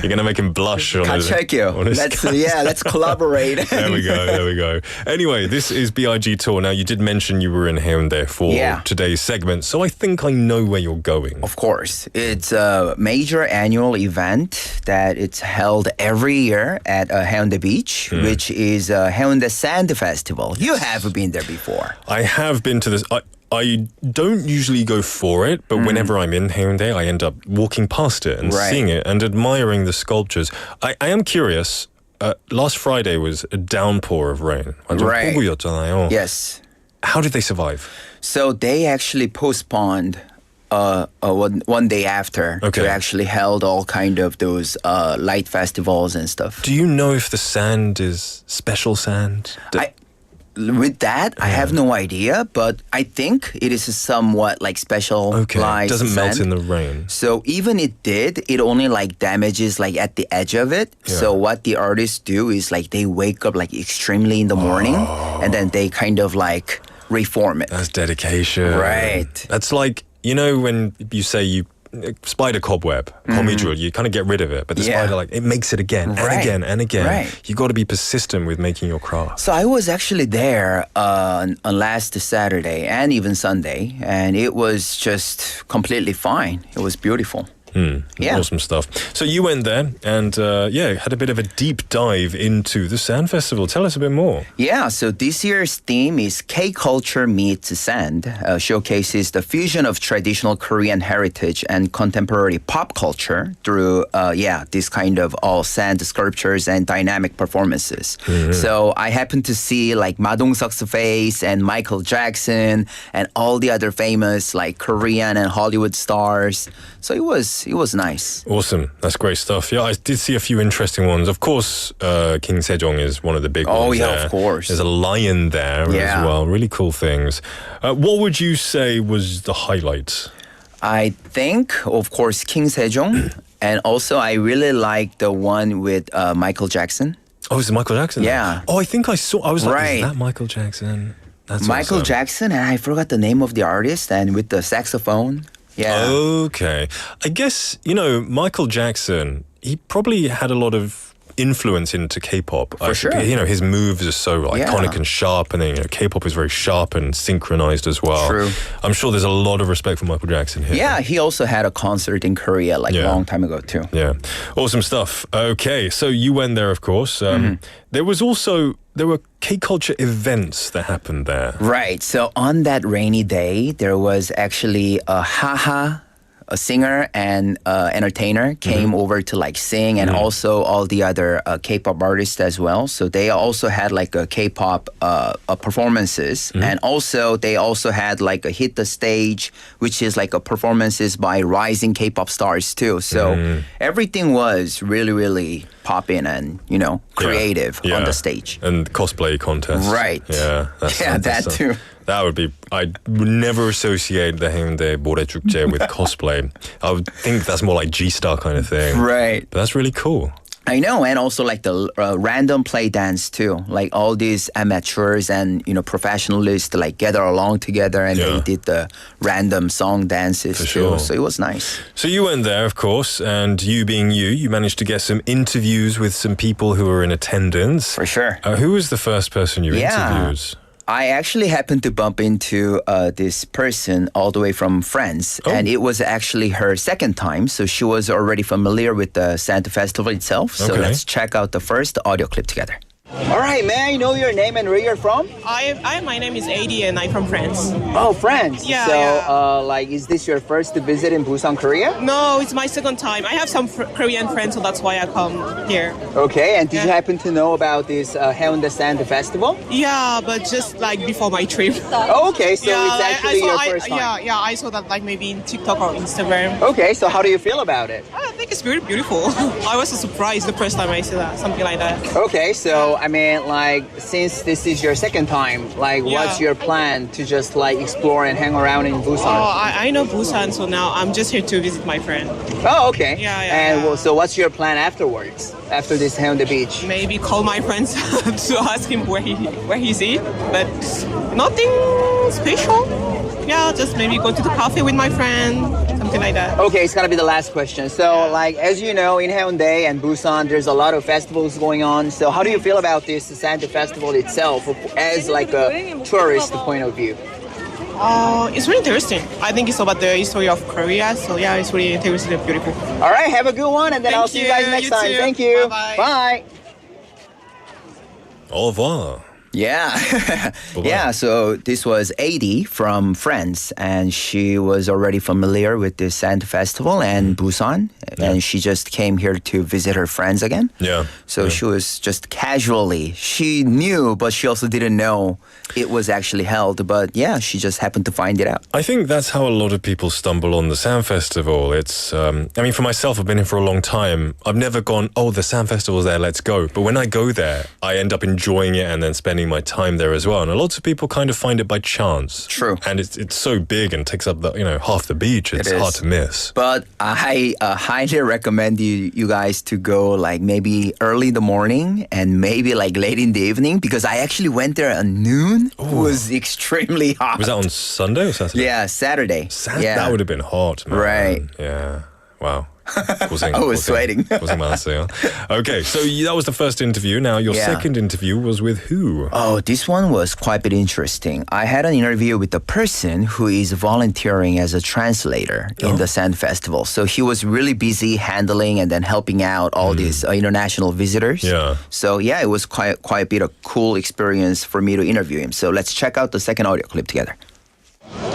You're going to make him blush on his... Let's collaborate. There we go. Anyway, this is B.I.G. Tour. Now, you did mention you were in Haeundae for today's segment, so I think I know where you're going. Of course. It's a major annual event that it's held every year at Haeundae Beach, which is Haeundae Sand Festival. You have been there before. I have been to this... I don't usually go for it, but whenever I'm in Haeundae, I end up walking past it and seeing it and admiring the sculptures. I am curious. Last Friday was a downpour of rain. Right. 폭우였잖아요. Yes. How did they survive? So they actually postponed one day after to actually held all kind of those light festivals and stuff. Do you know if the sand is special sand? With that, I have no idea, but I think it is somewhat like specialized it doesn't sand. melt in the rain. So even it did, it only like damages like at the edge of it. Yeah. So what the artists do is like they wake up like extremely in the morning and then they kind of like reform it. That's dedication. Right. That's like, you know, when you say you spider cobweb, 거미줄, you kind of get rid of it, but the spider, like, it makes it again and again and again. Right. You got to be persistent with making your craft. So I was actually there on last Saturday and even Sunday, and it was just completely fine. It was beautiful. Awesome stuff. So you went there and had a bit of a deep dive into the Sand Festival. Tell us a bit more. Yeah, so this year's theme is K-Culture Meets Sand, showcases the fusion of traditional Korean heritage and contemporary pop culture through, this kind of all sand sculptures and dynamic performances. So I happened to see like Ma Dong-seok's face and Michael Jackson and all the other famous like Korean and Hollywood stars. So it was nice. Awesome. That's great stuff. Yeah, I did see a few interesting ones. Of course, King Sejong is one of the big ones. Oh, yeah, there. of course. There's a lion there as well. Really cool things. What would you say was the highlight? I think, of course, King Sejong. And also, I really like the one with Michael Jackson. Oh, is it Michael Jackson? Yeah. Oh, I think I saw. I was like, Right. is that Michael Jackson? That's Michael awesome. Jackson, and I forgot the name of the artist, and with the saxophone. Yeah. Okay. I guess, Michael Jackson, he probably had a lot of influence into K-pop. For sure. His moves are so iconic and sharp, and then K-pop is very sharp and synchronized as well. True. I'm sure there's a lot of respect for Michael Jackson here. Yeah, he also had a concert in Korea a long time ago too. Yeah. Awesome stuff. Okay, so you went there, of course. There were K-culture events that happened there. Right. So on that rainy day, there was actually a singer and entertainer came over to sing, and also all the other K-pop artists as well. So they also had a K-pop performances, and also they also had a hit the stage, which is a performances by rising K-pop stars too. So everything was really, really popping and creative on the stage. And cosplay contests. Right. Yeah. That too. That would be. I would never associate the Haeundae 모래축제 with cosplay. I would think that's more like G-Star kind of thing. Right. But that's really cool. I know, and also the random play dance too. All these amateurs and professionalists gather along together, and they did the random song dances too. Sure. So it was nice. So you went there, of course, and you being you managed to get some interviews with some people who were in attendance. For sure. Who was the first person you interviewed? I actually happened to bump into this person all the way from France, and it was actually her second time, so she was already familiar with the Santa Festival itself. So let's check out the first audio clip together. All right, may I know your name and where you're from? My name is Adi and I'm from France. Oh, France. Yeah. So, is this your first visit in Busan, Korea? No, it's my second time. I have some Korean friends, so that's why I come here. Okay, and did you happen to know about this Haeundae Santa Festival? Yeah, but just before my trip. Oh, okay, so it's actually your first time. Yeah, I saw that maybe in TikTok or Instagram. Okay, so how do you feel about it? I think it's very beautiful. I was surprised the first time I saw that, something like that. Okay, so since this is your second time, what's your plan to just explore and hang around in Busan? Oh, I know Busan, so now I'm just here to visit my friend. Oh, okay. Yeah. And so what's your plan afterwards, after this Haeundae beach? Maybe call my friends to ask him where he's at, but nothing special. Yeah, just maybe go to the cafe with my friend, something like that. Okay, it's gonna be the last question. So, as you know, in Haeundae and Busan, there's a lot of festivals going on. So, how do you feel about this Santa Festival itself, as a tourist point of view? It's really interesting. I think it's about the history of Korea. So yeah, it's really interesting and beautiful. All right, have a good one, and then I'll see you guys next time. Too. Thank you. Bye-bye. Bye. Au revoir. Yeah. Yeah, so this was Adi from France, and she was already familiar with the Santa Festival and Busan, and she just came here to visit her friends again. Yeah. So she was just casually, she knew, but she also didn't know it was actually held, but yeah, she just happened to find it out. I think that's how a lot of people stumble on the Sam Festival. It's, for myself, I've been here for a long time. I've never gone, the Sam Festival's there, let's go. But when I go there, I end up enjoying it and then spending my time there as well. And lots of people kind of find it by chance. True. And it's so big and takes up half the beach. It's hard to miss. But I highly recommend you guys to go maybe early in the morning and maybe late in the evening, because I actually went there at noon. It was extremely hot. Was that on Sunday or Saturday? Yeah, Saturday. Yeah. That would have been hot, man. Right. Yeah. Wow. I was sweating. Okay, so that was the first interview. Now, your second interview was with who? Oh, this one was quite a bit interesting. I had an interview with a person who is volunteering as a translator in the Sand Festival. So he was really busy handling and then helping out all these international visitors. Yeah. So yeah, it was quite a bit of cool experience for me to interview him. So let's check out the second audio clip together.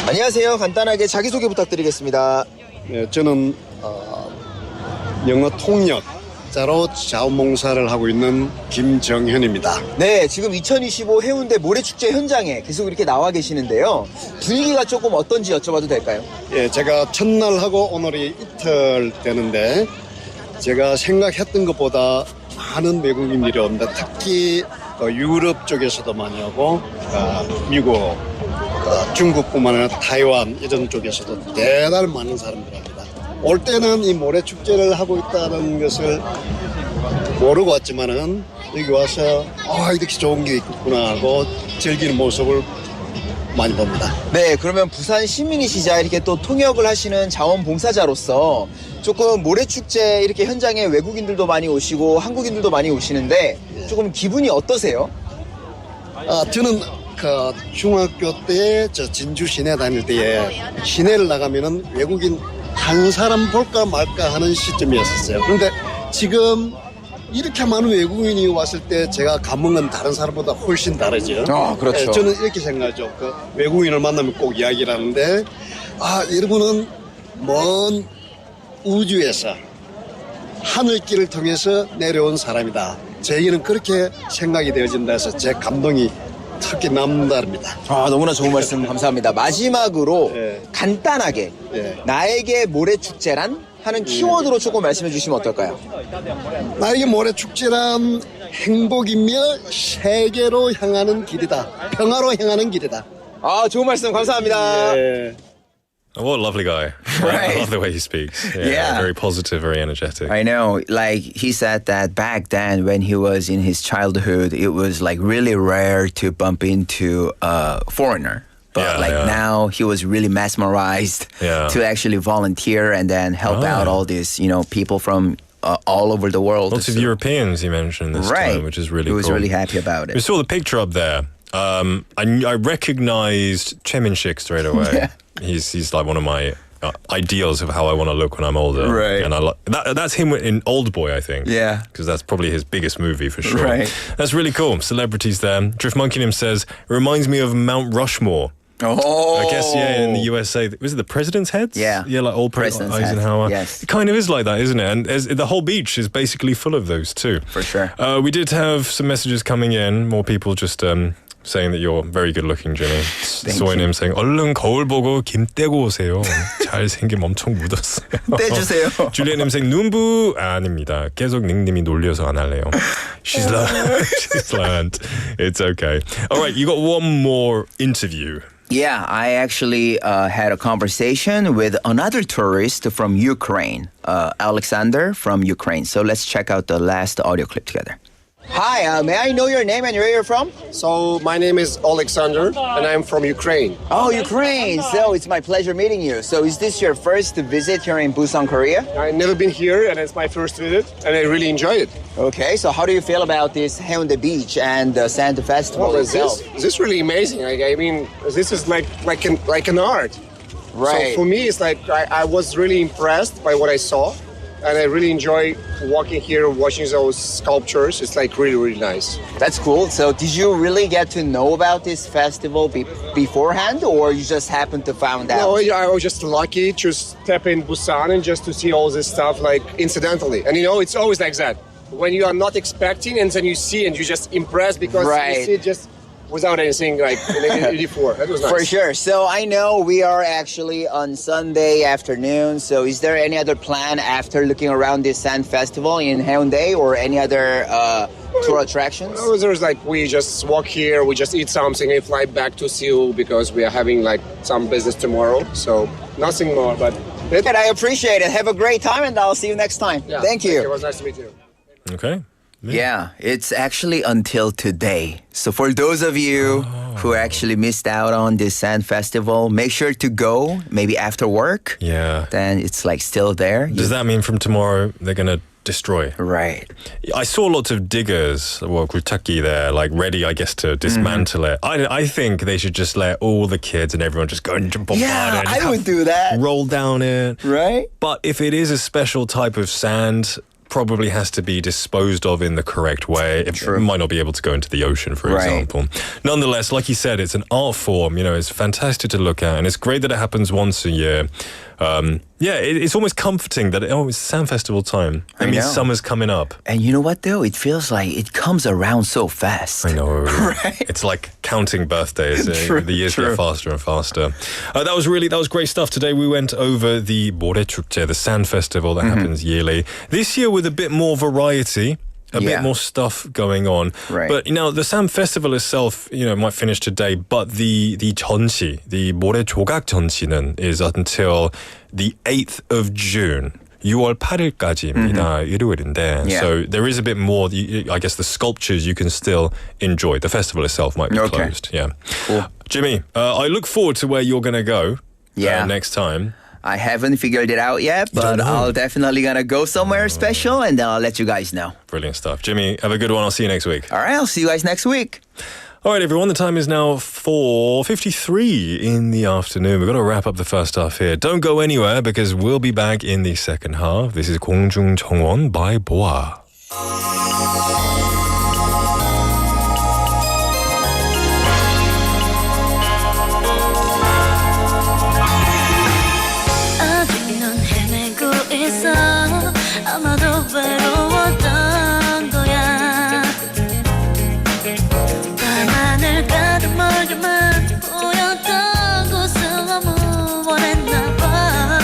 안녕하세요. 간단하게 자기소개 부탁드리겠습니다. 네, 저는 영어 통역자로 자원봉사를 하고 있는 김정현입니다. 네, 지금 2025 해운대 모래축제 현장에 계속 이렇게 나와 계시는데요. 분위기가 조금 어떤지 여쭤봐도 될까요? 예, 제가 첫날하고 오늘이 이틀 되는데 제가 생각했던 것보다 많은 외국인들이 옵니다. 특히 유럽 쪽에서도 많이 오고 미국, 중국뿐만 아니라 타이완 이런 쪽에서도 대단히 많은 사람들이 옵니다. 올 때는 이 모래축제를 하고 있다는 것을 모르고 왔지만은 여기 와서 이렇게 좋은 게 있구나 하고 즐기는 모습을 많이 봅니다. 네, 그러면 부산 시민이시자 이렇게 또 통역을 하시는 자원봉사자로서 조금 모래축제 이렇게 현장에 외국인들도 많이 오시고 한국인들도 많이 오시는데 조금 기분이 어떠세요? 저는 그 중학교 때 저 진주 시내 다닐 때에 시내를 나가면은 외국인 한 사람 볼까 말까 하는 시점이었었어요. 그런데 지금 이렇게 많은 외국인이 왔을 때 제가 감흥은 다른 사람보다 훨씬 다르죠. 그렇죠. 저는 이렇게 생각하죠. 그 외국인을 만나면 꼭 이야기를 하는데 여러분은 먼 우주에서 하늘길을 통해서 내려온 사람이다. 저에게는 그렇게 생각이 되어진다 해서 제 감동이 특히 남다릅니다. 너무나 좋은 말씀 감사합니다. 마지막으로 간단하게 나에게 모래축제란 하는 키워드로 조금 말씀해 주시면 어떨까요? 나에게 모래축제란 행복이며 세계로 향하는 길이다. 평화로 향하는 길이다. 좋은 말씀 감사합니다. What a lovely guy. Right. I love the way he speaks. Yeah. Very positive, very energetic. I know, like he said that back then when he was in his childhood, it was like really rare to bump into a foreigner. But now he was really mesmerized to actually volunteer and then help out all these, people from all over the world. Lots of Europeans you mentioned this time, which is really cool. He was really happy about it. We saw the picture up there. I recognized Choi Min-sik straight away. Yeah. He's like one of my ideals of how I want to look when I'm older. Right. And that's him in Old Boy, I think. Yeah. Because that's probably his biggest movie for sure. Right. That's really cool. Celebrities there. Drift Monkey Nim says, reminds me of Mount Rushmore. I guess, in the USA. Was it the president's heads? Yeah. Yeah, like old President Eisenhower. Yes. It kind of is like that, isn't it? And the whole beach is basically full of those too. For sure. We did have some messages coming in. More people just saying that you're very good looking, Jimmy. 소희님 saying, 얼른 거울 보고 김 떼고 오세요. 잘생김 엄청 묻었어요. 떼주세요. 줄리아님 saying, 눈부 아닙니다. 계속 닉님이 놀려서 안 할래요. She's learned. It's okay. All right, you got one more interview. Yeah, I actually had a conversation with another tourist from Ukraine, Alexander from Ukraine. So let's check out the last audio clip together. Hi, may I know your name and where you're from? So my name is Alexander and I'm from Ukraine. Oh, Ukraine. So it's my pleasure meeting you. So is this your first visit here in Busan, Korea? I've never been here and it's my first visit and I really enjoyed it. Okay, so how do you feel about this Haeundae Beach and the Sand Festival itself? This is really amazing. I mean, this is like an art. Right. So for me, it's like I was really impressed by what I saw. And I really enjoy walking here, watching those sculptures. It's like really, really nice. That's cool. So did you really get to know about this festival beforehand or you just happened to find out? No, I was just lucky to step in Busan and just to see all this stuff like incidentally. And it's always like that. When you are not expecting and then you see and you're just impressed because you see it just without anything like before. That was nice. For sure. So I know we are actually on Sunday afternoon. So is there any other plan after looking around this Sand Festival in Haeundae or any other tour attractions? No, there's we just walk here, we just eat something and fly back to Seoul because we are having some business tomorrow. So nothing more, but... And I appreciate it. Have a great time and I'll see you next time. Yeah, Thank you. It was nice to meet you. Okay. Yeah, it's actually until today. So for those of you who actually missed out on this Sand Festival, make sure to go maybe after work. Yeah. Then it's still there. Does that mean from tomorrow they're going to destroy? Right. I saw lots of diggers, Kentucky there, ready, I guess, to dismantle it. I think they should just let all the kids and everyone just go and bombard it. I would do that. Roll down it. Right. But if it is a special type of sand, probably has to be disposed of in the correct way. It might not be able to go into the ocean, for example. Nonetheless, like you said, it's an art form. It's fantastic to look at, and it's great that it happens once a year. It's almost comforting that it's Sand Festival time. It means summer's coming up. And you know what, though? It feels like it comes around so fast. I know. Right? It's like counting birthdays. The years get faster and faster. That was great stuff. Today we went over the 모래축제, the Sand Festival that happens yearly. This year with a bit more variety. A bit more stuff going on. Right. But, the Sand Festival itself, might finish today, but the 전시, the 모래 조각 전시는 is until the 8th of June. 6월 8일까지입니다. 일요일인데. So there is a bit more, I guess the sculptures you can still enjoy. The festival itself might be closed. Yeah. Cool. Jimmy, I look forward to where you're going to go next time. I haven't figured it out yet, but I'll definitely gonna go somewhere special and then I'll let you guys know. Brilliant stuff. Jimmy, have a good one. I'll see you next week. All right, I'll see you guys next week. All right, everyone, the time is now 4:53 in the afternoon. We've got to wrap up the first half here. Don't go anywhere because we'll be back in the second half. This is 공중정원 by 보아. 아마도 외로웠던 거야. 밤하늘 가득 멀게만 보였던 곳을 너무 원했나 봐.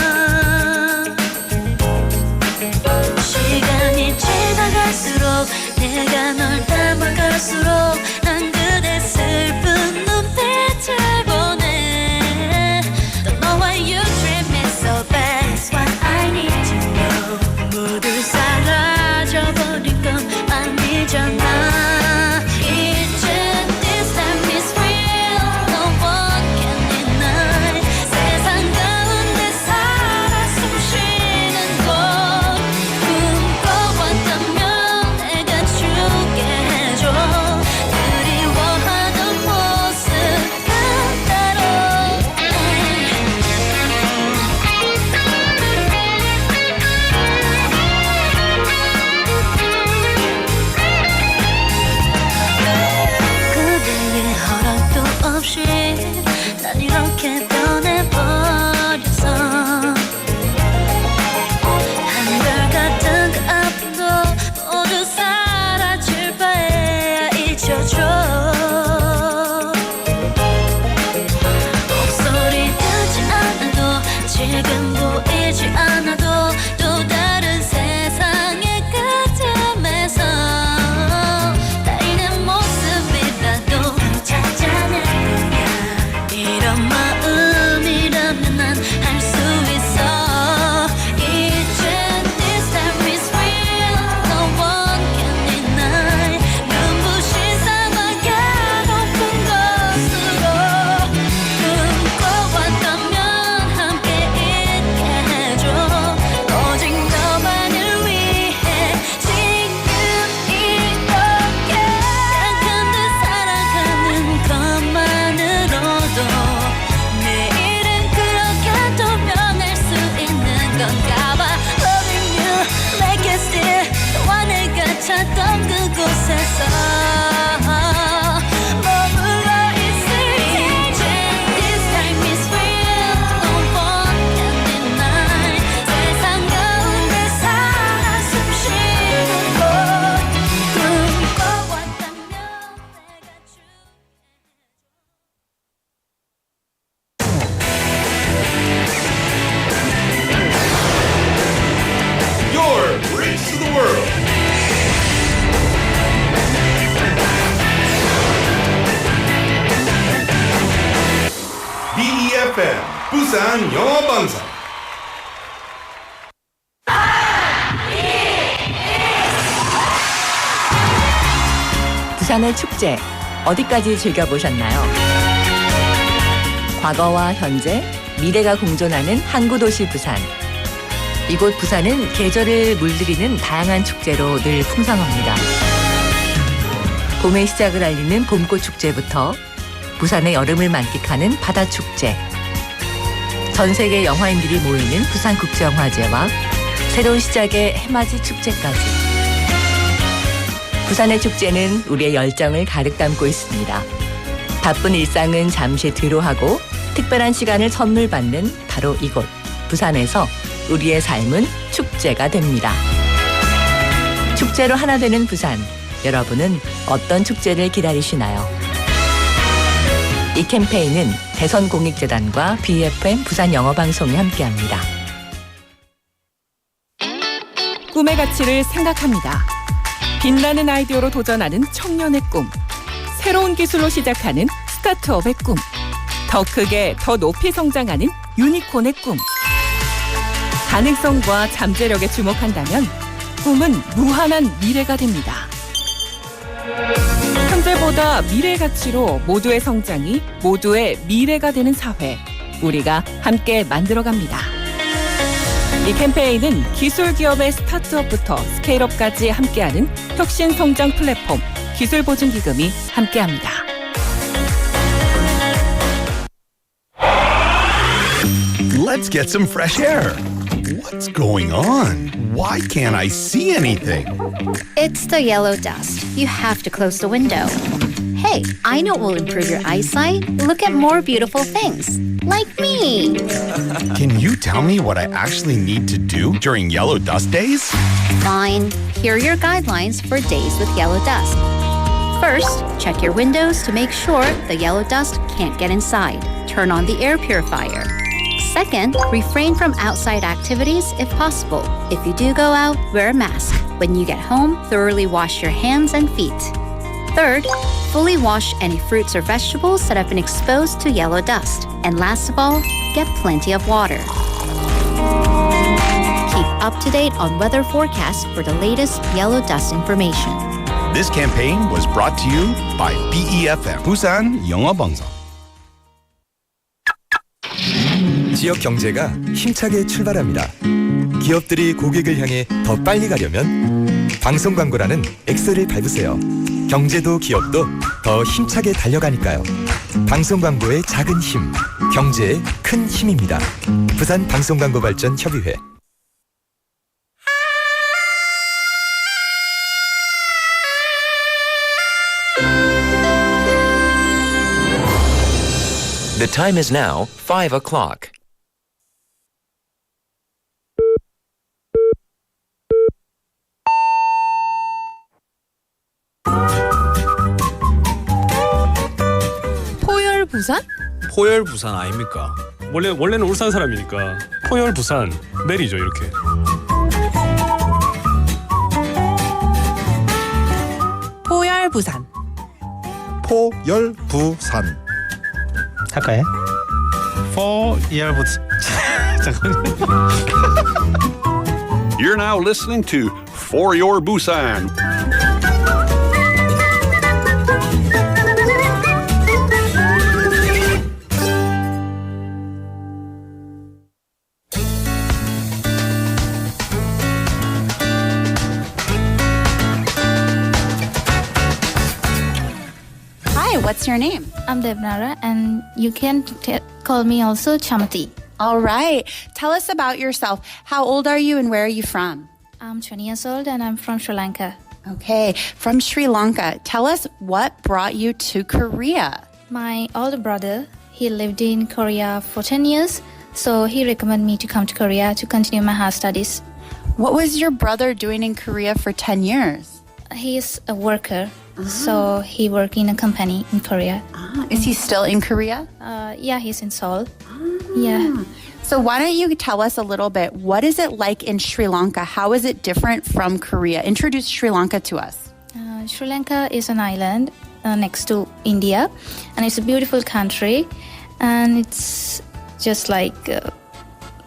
시간이 지나갈수록 내가 널 닮아갈수록 난 그대 슬픈 눈빛을 보내. Don't know why you treat me so bad. That's what I need to know. 모두 사라져버린 건 아니잖아. 이제 this time is real. No one can deny. 세상 가운데 살아 숨쉬는 곳. 꿈꿔왔다면 내가 주게 해줘. 그리워하던 모습 그대로. 그대의 허락도 없이 난 이렇게 변해버렸어. 한결같은 그 아픔도 모두 사라질 바에야 잊혀줘. 목소리 듣지 않아도 지금 보이지 않아도 또 다른 세상의 끝쯤에서 따이는 모습이라도 찾아낼 거야. 이런 마음이라면 난 할 수 있어. 이제 this time is real. No one can deny. 눈부신 사막의 높은 곳으로 꿈꿔왔다면 함께 있게 해줘. 오직 너만을 위해 지금 이렇게 약한 듯 살아가는 것만으로도 내일은 그렇게 또 변할 수 있는 건가 봐. Loving you like it's still 너와 내가 찾던 그곳에서 머물러 있을게. 이제 this time is real. No one can deny. 세상 가운데 살아 숨쉬는 곳. 꿈꿔왔다면 내가 주게. Your Bridge to the World. BEFM 부산 영어방송. 부산의 축제 어디까지 즐겨보셨나요? 과거와 현재, 미래가 공존하는 항구도시 부산. 이곳 부산은 계절을 물들이는 다양한 축제로 늘 풍성합니다. 봄의 시작을 알리는 봄꽃 축제부터 부산의 여름을 만끽하는 바다 축제, 전 세계 영화인들이 모이는 부산국제영화제와 새로운 시작의 해맞이 축제까지. 부산의 축제는 우리의 열정을 가득 담고 있습니다. 바쁜 일상은 잠시 뒤로하고 특별한 시간을 선물 받는 바로 이곳 부산에서 우리의 삶은 축제가 됩니다. 축제로 하나 되는 부산, 여러분은 어떤 축제를 기다리시나요? 이 캠페인은 대선공익재단과 BFM 부산영어방송이 함께합니다. 꿈의 가치를 생각합니다. 빛나는 아이디어로 도전하는 청년의 꿈, 새로운 기술로 시작하는 스타트업의 꿈, 더 크게 더 높이 성장하는 유니콘의 꿈. 가능성과 잠재력에 주목한다면 꿈은 무한한 미래가 됩니다. 현재 현재보다 미래 가치로 모두의 성장이 모두의 미래가 되는 사회. 우리가 함께 만들어갑니다. 이 캠페인은 기술 기업의 스타트업부터 스케일업까지 함께하는 혁신 성장 플랫폼 기술보증기금이 함께합니다. Let's get some fresh air. What's going on? Why can't I see anything? It's the yellow dust. You have to close the window. Hey, I know what will improve your eyesight. Look at more beautiful things. Like me. Can you tell me what I actually need to do during yellow dust days? Fine. Here are your guidelines for days with yellow dust. First, check your windows to make sure the yellow dust can't get inside. Turn on the air purifier. Second, refrain from outside activities if possible. If you do go out, wear a mask. When you get home, thoroughly wash your hands and feet. Third, fully wash any fruits or vegetables that have been exposed to yellow dust. And last of all, get plenty of water. Keep up to date on weather forecasts for the latest yellow dust information. This campaign was brought to you by BEFM, Busan 영어방송. 지역 경제가 힘차게 출발합니다. 기업들이 고객을 향해 더 빨리 가려면 방송 광고라는 엑셀을 밟으세요. 경제도 기업도 더 힘차게 달려가니까요. 방송 광고의 작은 힘, 경제의 큰 힘입니다. 부산 방송광고발전 협의회. The time is now 5 o'clock. 포열 부산? 포열 부산 아닙니까? 원래는 울산 사람이니까 포열 부산 내리죠 이렇게. 포열 부산. 포열 부산. 할까요? 포열 부산. 잠깐만요. You're now listening to For Your Busan. What's your name? I'm Devnara, and you can call me also Chamti. All right. Tell us about yourself. How old are you and where are you from? I'm 20 years old and I'm from Sri Lanka. Okay, from Sri Lanka. Tell us what brought you to Korea. My older brother, he lived in Korea for 10 years, so he recommended me to come to Korea to continue my higher studies. What was your brother doing in Korea for 10 years? He is a worker. So he worked in a company in Korea. Is he still in Korea? Yeah, he's in Seoul. Yeah. So why don't you tell us a little bit, what is it like in Sri Lanka? How is it different from Korea? Introduce Sri Lanka to us. Sri Lanka is an island next to India, and it's a beautiful country, and it's just like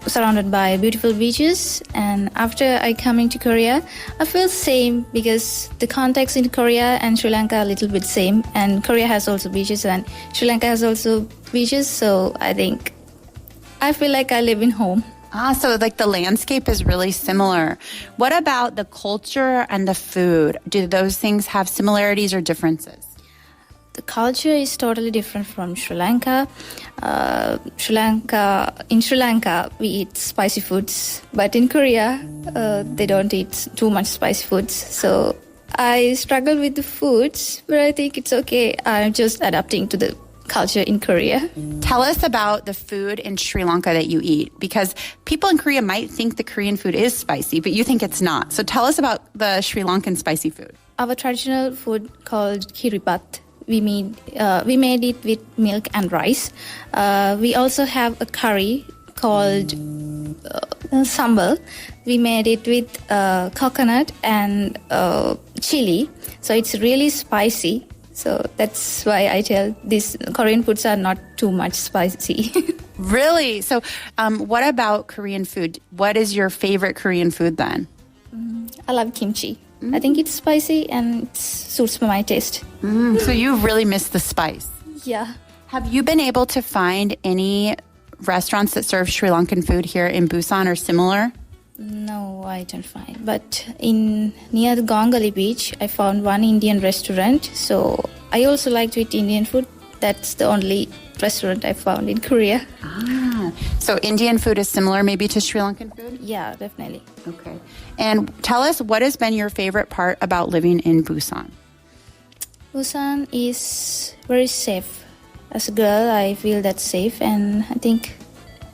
surrounded by beautiful beaches. And after I coming to Korea, I feel same because the context in Korea and Sri Lanka are a little bit same, and Korea has also beaches and Sri Lanka has also beaches, so I think I feel like I live in home. So like the landscape is really similar. What about the culture and the food? Do those things have similarities or differences? The culture is totally different from Sri Lanka. In Sri Lanka, we eat spicy foods, but in Korea, they don't eat too much spicy foods. So I struggle with the foods, but I think it's okay. I'm just adapting to the culture in Korea. Tell us about the food in Sri Lanka that you eat, because people in Korea might think the Korean food is spicy, but you think it's not. So tell us about the Sri Lankan spicy food. Our traditional food called kiribat. We made it with milk and rice. We also have a curry called sambal. We made it with coconut and chili. So it's really spicy. So that's why I tell these Korean foods are not too much spicy. Really? So what about Korean food? What is your favorite Korean food then? I love kimchi. I think it's spicy and it suits my taste. So you really miss the spice. Yeah. Have you been able to find any restaurants that serve Sri Lankan food here in Busan or similar? No, I don't find. But near the Gongali beach, I found one Indian restaurant. So I also like to eat Indian food. That's the only restaurant I found in Korea. So Indian food is similar maybe to Sri Lankan food? Yeah, definitely. Okay. And tell us, what has been your favorite part about living in Busan? Busan is very safe. As a girl, I feel that's safe, and I think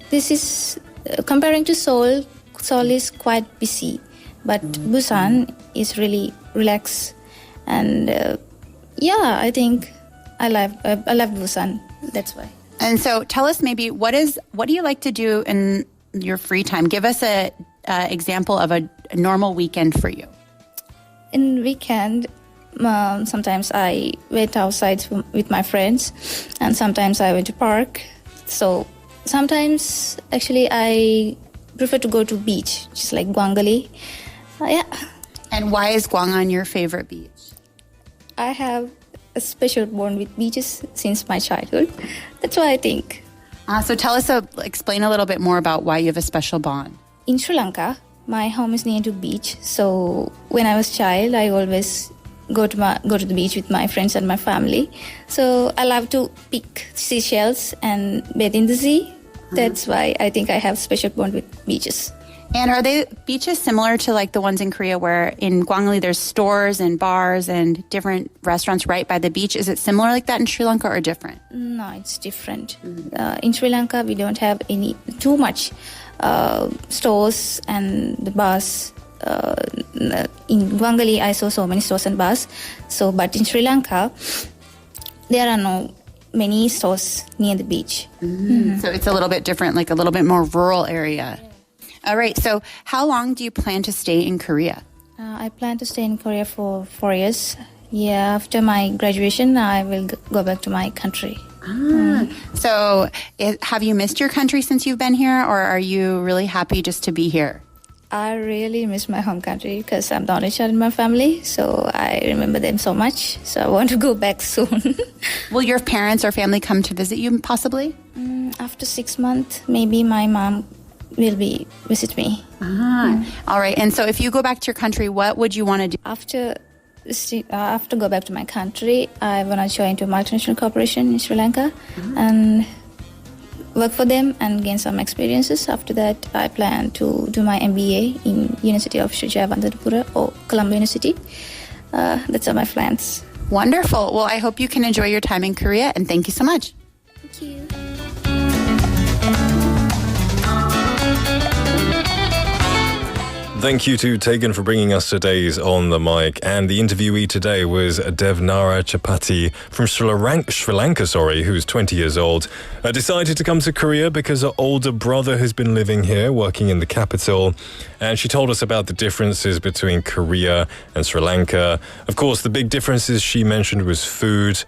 this is comparing to Seoul. Seoul is quite busy, but Busan is really relaxed, and I think I love Busan. That's why. And so tell us maybe what do you like to do in your free time? Give us a example of a normal weekend for you. In weekend, sometimes I went outside with my friends, and sometimes I went to park. So sometimes actually I prefer to go to beach, just like Gwangali. Yeah. And why is Gwangan your favorite beach? I have a special bond with beaches since my childhood. That's why I think. So tell us, explain a little bit more about why you have a special bond. In Sri Lanka, my home is near to beach. So when I was a child, I always go to the beach with my friends and my family. So I love to pick seashells and bathe in the sea. That's why I think I have special bond with beaches. And are they beaches similar to like the ones in Korea where in Gwangali there's stores and bars and different restaurants right by the beach? Is it similar like that in Sri Lanka or different? No, it's different. In Sri Lanka, we don't have too much stores and the bars. In Gwangali, I saw so many stores and bars. But in Sri Lanka, there are no many stores near the beach. So it's a little bit different, like a little bit more rural area. All right. So how long do you plan to stay in Korea? I plan to stay in Korea for 4 years. Yeah, after my graduation, I will go back to my country. So have you missed your country since you've been here, or are you really happy just to be here? I really miss my home country because I'm the only child in my family, so I remember them so much. So I want to go back soon. Will your parents or family come to visit you possibly? After 6 months, maybe my mom will visit me. All right. And so if you go back to your country, what would you want to do? After go back to my country, I want to join to a multinational corporation in Sri Lanka and work for them and gain some experiences. After that, I plan to do my MBA in University of Srijawantapura or Colombo University. That's all my plans. Wonderful. Well, I hope you can enjoy your time in Korea, and thank you so much. Thank you. Thank you to Tegan for bringing us today's On the Mic. And the interviewee today was Devnara Chapati from Sri Lanka, who's 20 years old. Decided to come to Korea because her older brother has been living here, working in the capital. And she told us about the differences between Korea and Sri Lanka. Of course, the big differences she mentioned was food.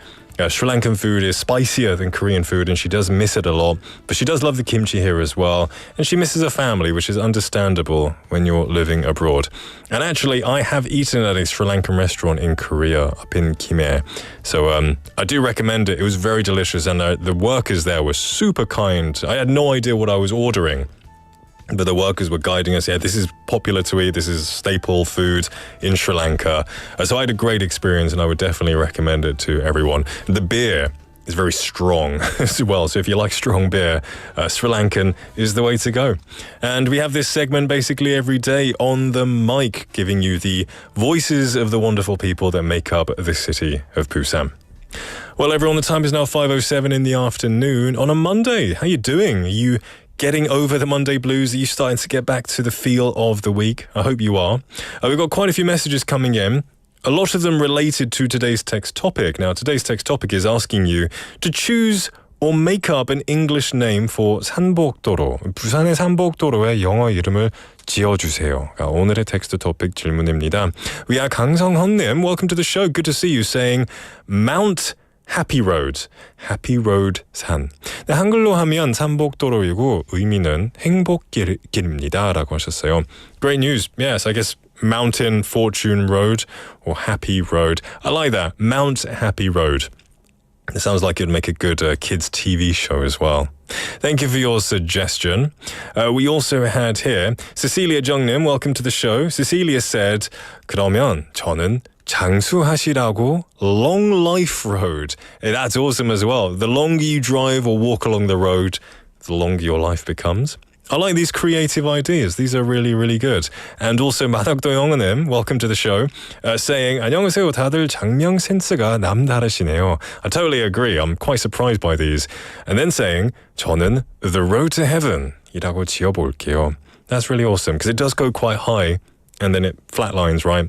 Sri Lankan food is spicier than Korean food, and she does miss it a lot. But she does love the kimchi here as well. And she misses her family, which is understandable when you're living abroad. And actually, I have eaten at a Sri Lankan restaurant in Korea, up in Kimhae. So I do recommend it. It was very delicious, and the workers there were super kind. I had no idea what I was ordering. But the workers were guiding us. Yeah, this is popular to eat. This is staple food in Sri Lanka. So I had a great experience, and I would definitely recommend it to everyone. The beer is very strong as well. So if you like strong beer, Sri Lankan is the way to go. And we have this segment basically every day on the mic, giving you the voices of the wonderful people that make up the city of Busan. Well, everyone, the time is now 5:07 in the afternoon on a Monday. How you doing? Are you getting over the Monday blues? Are you starting to get back to the feel of the week? I hope you are. We've got quite a few messages coming in. A lot of them related to today's text topic. Now, today's text topic is asking you to choose or make up an English name for 산복도로. 부산의 산복도로에 영어 이름을 지어주세요. 오늘의 텍스트 토픽 질문입니다. We have 강성헌님, welcome to the show. Good to see you. Saying Mount Happy Road, Happy Road 산. 네, 한글로 하면 산복도로이고 의미는 행복길입니다 라고 하셨어요. Great news. Yes, I guess Mountain Fortune Road or Happy Road. I like that. Mount Happy Road. It sounds like it would make a good kids' TV show as well. Thank you for your suggestion. We also had here Cecilia Jungnim. Welcome to the show. Cecilia said, 그러면 저는 장수하시라고 Long Life Road. That's awesome as well. The longer you drive or walk along the road, the longer your life becomes. I like these creative ideas. These are really, really good. And also 마덕도영어님, welcome to the show, saying 안녕하세요. 다들 장명 센스가 남다르시네요. I totally agree. I'm quite surprised by these. And then saying 저는 The Road to Heaven 이라고 지어볼게요. That's really awesome because it does go quite high and then it flatlines, right?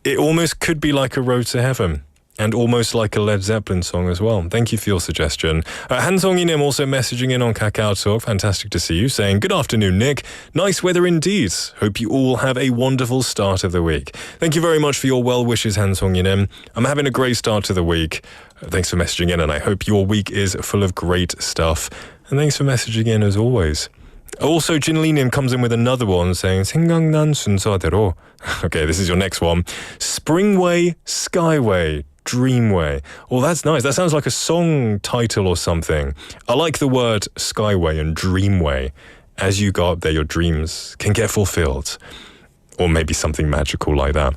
It almost could be like a Road to Heaven. And almost like a Led Zeppelin song as well. Thank you for your suggestion. Hansong-inim also messaging in on KakaoTalk. Fantastic to see you. Saying, good afternoon, Nick. Nice weather indeed. Hope you all have a wonderful start of the week. Thank you very much for your well wishes, Hansong-inim. I'm having a great start to the week. Thanks for messaging in, and I hope your week is full of great stuff. And thanks for messaging in as always. Also, Jinlinim comes in with another one saying 생각난 순서대로. Okay, this is your next one. Springway, Skyway, Dreamway. Oh, that's nice. That sounds like a song title or something. I like the word Skyway and Dreamway. As you go up there, your dreams can get fulfilled. Or maybe something magical like that.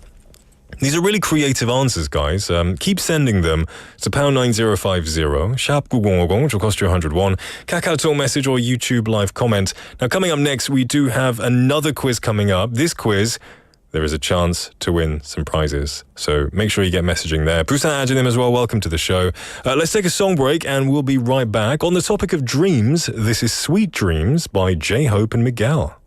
These are really creative answers, guys. Keep sending them to pound 9050, sharp 9050, which will cost you 101. Kakao Talk message or YouTube live comment. Now, coming up next, we do have another quiz coming up. This quiz, there is a chance to win some prizes. So make sure you get messaging there. Busan Ajinim as well, welcome to the show. Let's take a song break and we'll be right back. On the topic of dreams, this is Sweet Dreams by J-Hope and Miguel.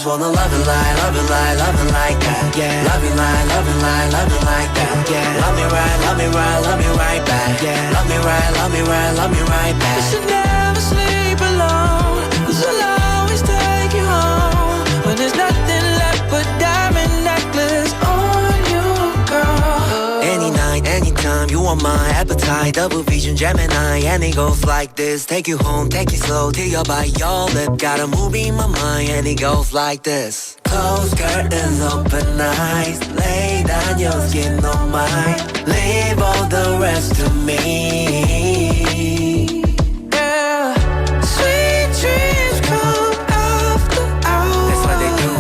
Wanna love it like, love it like, love it like that. Yeah. Love it like, love it like, love it like that. Yeah. Love me right, love me right, love me right back. Yeah. Love me right, love me right, love me right back. You should never sleep alone, 'cause I'll always take you home. When there's nothing left but diamond necklace on you, girl. Any night, anytime, you are my appetite. Double vision, Gemini, and it goes like this. Take you home, take it slow, till you're by your lip. Got a movie in my mind, and it goes like this. Close curtains, open eyes. Lay down your skin on mine. Leave all the rest to me. Yeah. Sweet dreams come after hours. That's what they do.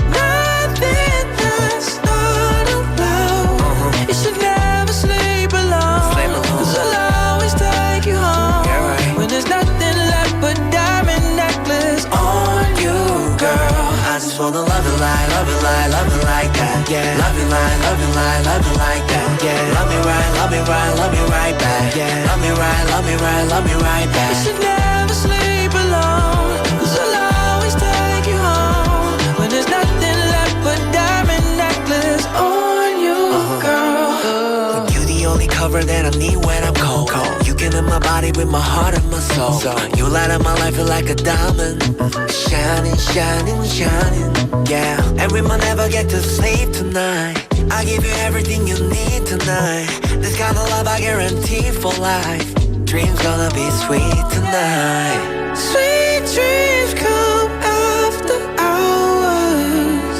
Nothing that's not allowed. You should never sleep alone. Sleep alone. 'Cause I'll always take you home. Yeah, right. When there's nothing left but diamond necklace on you, girl. I just wanna love it like, love it like, love it like that. Yeah. Love it like, love it like, love it like that. Yeah. Love me right, love me right, love me right back. Yeah. Love me right, love me right, love me right back. You should never sleep alone, 'cause I'll always take you home. When there's nothing left but diamond necklace on you, girl. You the only cover that I need when I'm cold. You get in my body with my heart and my soul. You light up my life like a diamond. Shining, shining, shining. Yeah. And we might never get to sleep tonight. I give you everything you need tonight. This kind of love I guarantee for life. Dreams gonna be sweet tonight. Sweet dreams come after hours.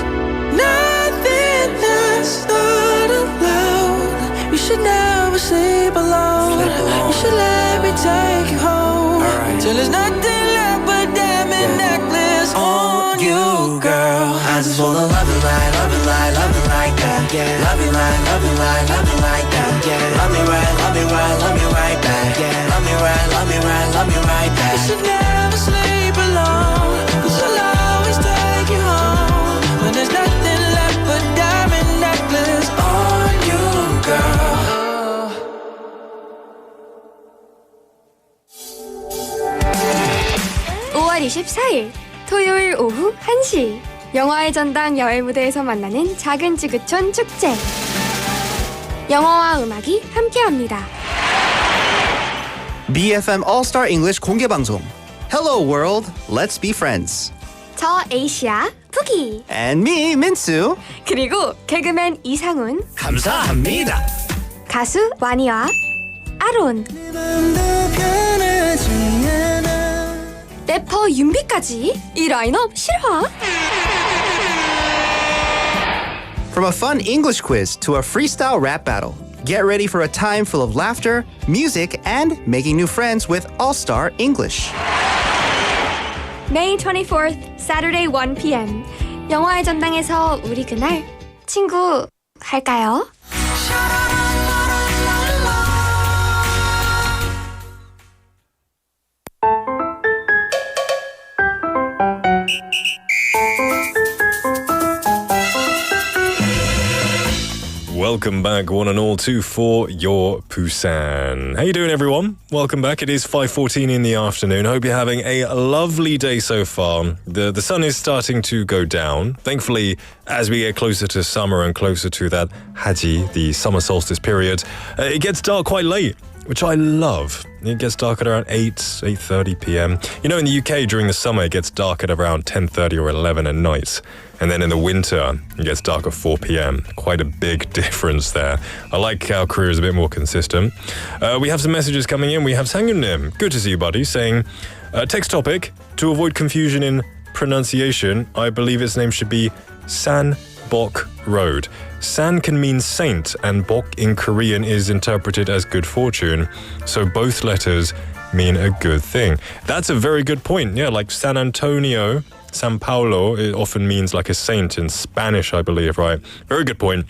Nothing that's not allowed. You should never sleep alone. You should let me take you home. Till there's nothing left but diamond necklace on you, girl. I just wanna love it like, love it like, love it like that. Yeah. Love it like, love it like, love it like that. Yeah. Love me right, love me right, love me right back. Yeah. Love me right, love me right, love me right back. You should never sleep alone, 'cause I'll always take you home. When there's nothing left but diamond necklace on you, girl. 5월 24일 토요일 오후 1시 영화의 전당 야외 무대에서 만나는 작은 지구촌 축제. 영화와 음악이 함께합니다. BFM All-Star English 공개 방송. Hello world, let's be friends. 저 에이시아 푸기 And me, 민수. 그리고 개그맨 이상훈, 감사합니다. 가수 와니와 아론, 래퍼 윤비까지 이 라인업 실화. From a fun English quiz to a freestyle rap battle, get ready for a time full of laughter, music, and making new friends with All-Star English. May 24th, Saturday 1 p.m. 영화의 전당에서 우리 그날 친구 할까요? Welcome back, one and all, to For Your Busan. How you doing, everyone? Welcome back. It is 5:14 in the afternoon. Hope you're having a lovely day so far. The sun is starting to go down. Thankfully, as we get closer to summer and closer to that Haji, the summer solstice period, it gets dark quite late, which I love. It gets dark at around 8:30 p.m. You know, in the UK, during the summer, it gets dark at around 10:30 or 11 at night. And then in the winter, it gets dark at 4 p.m. Quite a big difference there. I like how Korea is a bit more consistent. We have some messages coming in. We have Sang-Yun-nim, good to see you, buddy, saying, text topic, to avoid confusion in pronunciation, I believe its name should be San-bok Road. San can mean saint, and bok in Korean is interpreted as good fortune. So both letters mean a good thing. That's a very good point. Yeah, like San Antonio, San Paulo, it often means like a saint in Spanish, I believe, right? Very good point.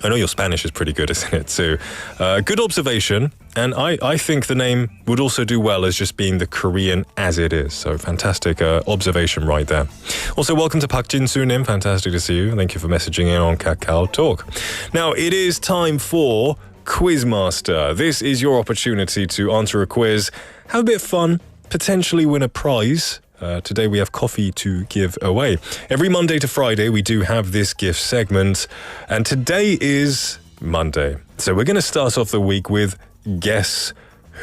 I know your Spanish is pretty good, isn't it, too? Good observation, and I think the name would also do well as just being the Korean as it is. So fantastic observation right there. Also, welcome to Park Jin-soo-nim. Fantastic to see you. Thank you for messaging in on Kakao Talk. Now, it is time for Quizmaster. This is your opportunity to answer a quiz, have a bit of fun, potentially win a prize. Today we have coffee to give away. Every Monday to Friday we do have this gift segment, and today is Monday. So we're going to start off the week with Guess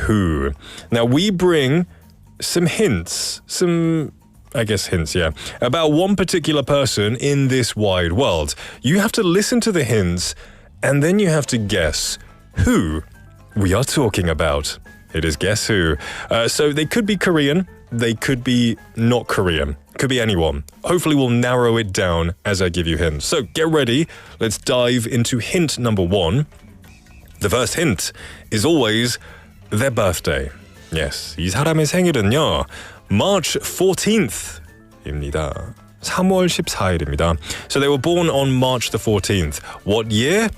Who. Now we bring some hints, about one particular person in this wide world. You have to listen to the hints, and then you have to guess who we are talking about. It is Guess Who. So they could be Korean, they could be not Korean, could be anyone. Hopefully we'll narrow it down as I give you hints. So get ready, let's dive into hint number one. The first hint is always their birthday. Yes, 이 사람의 생일은요, March 14th입니다. 3월 14일입니다. So they were born on March the 14th. What year?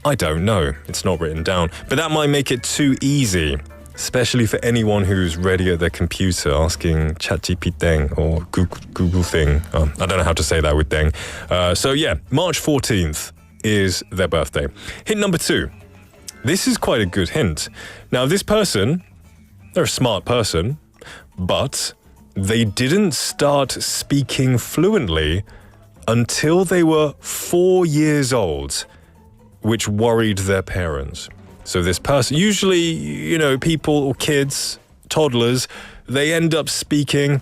I don't know. It's not written down. But that might make it too easy, especially for anyone who's ready at their computer asking ChatGPT or Google thing. I don't know how to say that with deng. So yeah, March 14th is their birthday. Hint number two. This is quite a good hint. Now, this person, they're a smart person, but they didn't start speaking fluently until they were 4 years old, which worried their parents. So this person, usually, you know, people or kids, toddlers, they end up speaking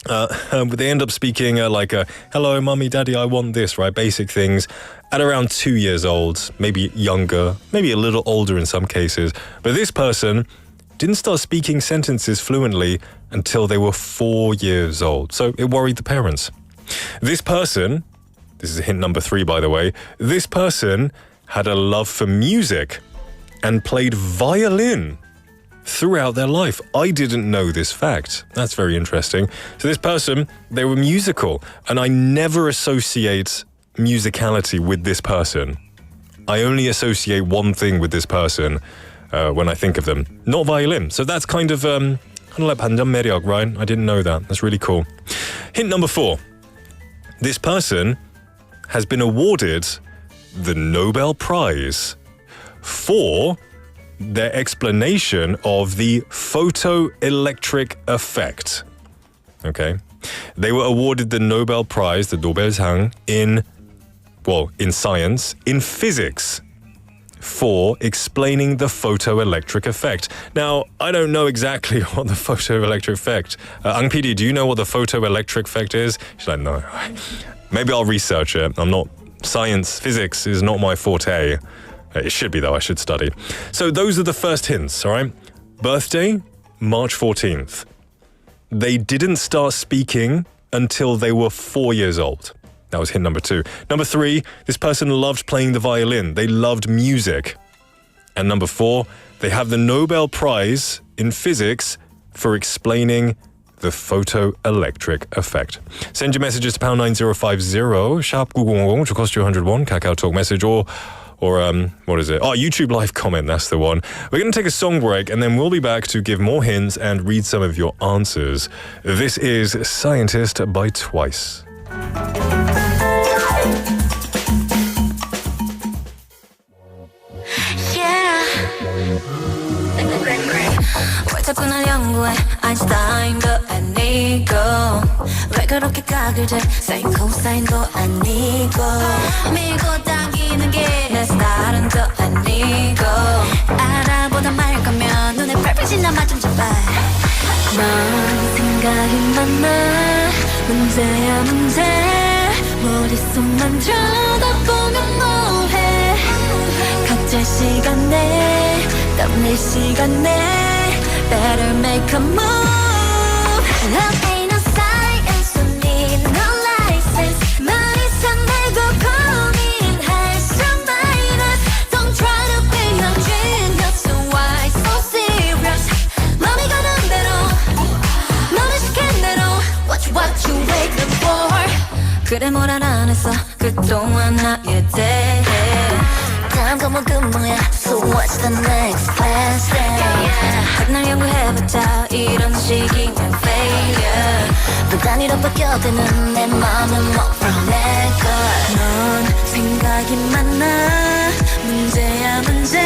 like a, hello, mummy, daddy, I want this, right? Basic things at around 2 years old, maybe younger, maybe a little older in some cases. But this person didn't start speaking sentences fluently until they were 4 years old. So it worried the parents. This person, this is hint number 3, by the way, this person had a love for music and played violin throughout their life. I didn't know this fact. That's very interesting. So this person, they were musical, and I never associate musicality with this person. I only associate one thing with this person when I think of them, not violin. So that's kind of like 반전 매력, right? I didn't know that. That's really cool. Hint number 4. This person has been awarded the Nobel Prize for their explanation of the photoelectric effect. Okay. They were awarded the Nobel Prize, the Nobelsang, in science, in physics, for explaining the photoelectric effect. Now, I don't know exactly what the photoelectric effect. Ang PD, do you know what the photoelectric effect is? She's like, no. Maybe I'll research it. Physics is not my forte. It should be though, I should study. So those are the first hints, all right? Birthday, March 14th. They didn't start speaking until they were 4 years old. That was hint number 2. Number 3, this person loved playing the violin. They loved music. And number 4, they have the Nobel Prize in physics for explaining the photoelectric effect. Send your messages to pound 9050, sharp 9010, which will cost you 101, Kakao Talk message, or what is it? Oh, YouTube live comment, that's the one. We're going to take a song break and then we'll be back to give more hints and read some of your answers. This is Scientist by Twice. 자꾸 날 연구해 아인슈타인도 아니고 왜 그렇게 각을 재 사인 코사인도 아니고 밀고 당기는 게 내 스타일은 또 아니고 알아보다 말 거면 눈에 펄펄 나만 좀 잡아 넌 생각이 많아 문제야 문제 머릿속만 들여다보면 뭐해 각자 시간에 땀낼 시간에 Better make a move. Love ain't no science, we need no license. 머리서 내고 고민할 수 minus. Don't try to be a genius, so why so serious? 맘이 가는 대로, 맘이 시킨 대로. What you waiting for? 그래 뭘 알아냈어 그동안 나에 대해. 다음 과목은 뭐야? So what's the next class day? 날 연구해봤자 이런 식이면 failure 또 단위로 바뀌어드는 내 맘은 more from 내것 넌 생각이 많아 문제야 문제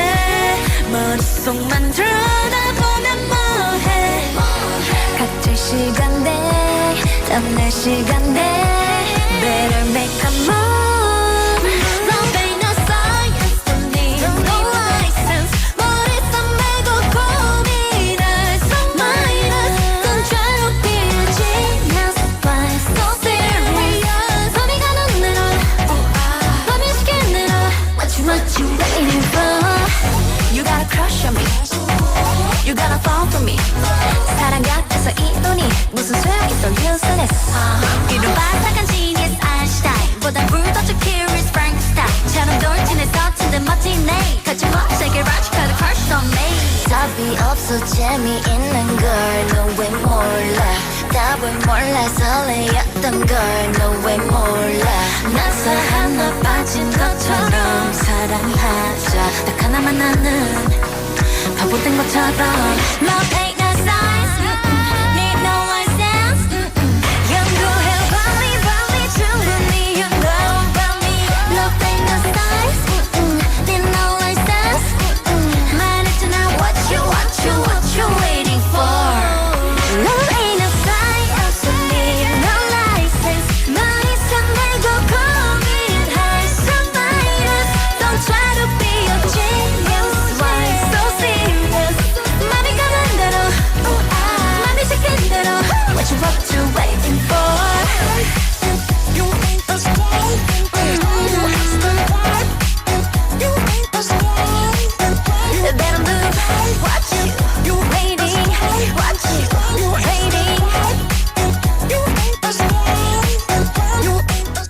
머릿속만 들여다보면 뭐해 각질 시간대 땀낼 시간대 Better make a move You gotta fall for me 사랑 같아서 이 눈이 무슨 소용있어 useless 이런 바삭한 genius 아인슈타인보다 불더적 curious Frankenstein처럼 돌진해 서툰데 멋지네 거침없이 logical crush on me 답이 없어 재미있는 걸 너 왜 몰라 답을 몰라 설레였던 걸 너 왜 몰라 나서 하나 빠진 것처럼 사랑하자 딱 하나만 나는 바보된 것처럼 Love ain't no science Need no license 연구해 빨리 충분히 You know about me Love ain't no science Need no license 말했잖아 what you waiting for Love ain't no science Need no license 머리서 내고 고민할 수 minus Don't try to be a genius Why so serious 맘이 가는 대로 맘이 시킨 대로 What you waiting for You ain't the same You ain't the one You ain't the same Better move Watch you waiting Watch you waiting You ain't the same You ain't the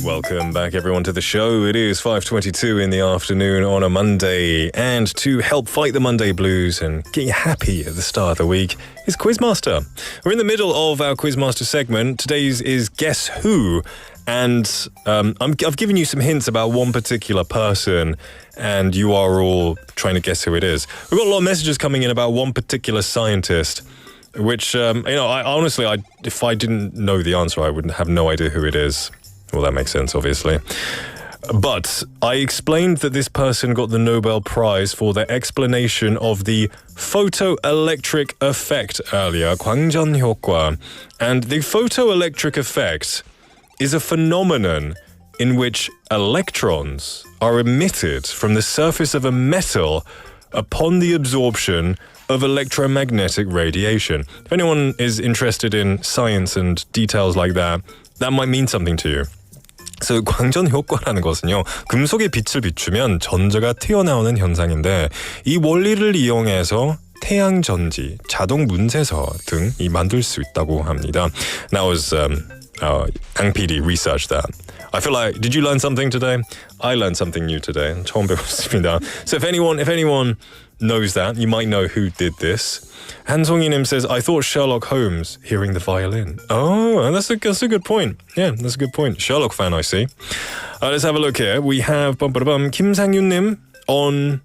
Welcome back, everyone, to the show. It is 5:22 in the afternoon on a Monday, and to help fight the Monday blues and get you happy at the start of the week is Quizmaster. We're in the middle of our Quizmaster segment. Today's is Guess Who, and I've given you some hints about one particular person, and you are all trying to guess who it is. We've got a lot of messages coming in about one particular scientist, which, I honestly, if I didn't know the answer, I would have no idea who it is. Well, that makes sense, obviously. But I explained that this person got the Nobel Prize for their explanation of the photoelectric effect earlier, 광전 효과. And the photoelectric effect is a phenomenon in which electrons are emitted from the surface of a metal upon the absorption of electromagnetic radiation. If anyone is interested in science and details like that, that might mean something to you. So, 광전 효과라는 것은요, 금속의 빛을 비추면 전자가 튀어나오는 현상인데 이 원리를 이용해서 태양 전지, 자동 문제서 등이 만들 수 있다고 합니다. That was Ang PD researched that. I feel like, did you learn something today? I learned something new today. 처음 배웠습니다. So if anyone knows that, you might know who did this. 한송이님 says, I thought Sherlock Holmes hearing the violin. Oh, that's a good point. Yeah, that's a good point. Sherlock fan, I see. Let's have a look here. We have 김상윤님 on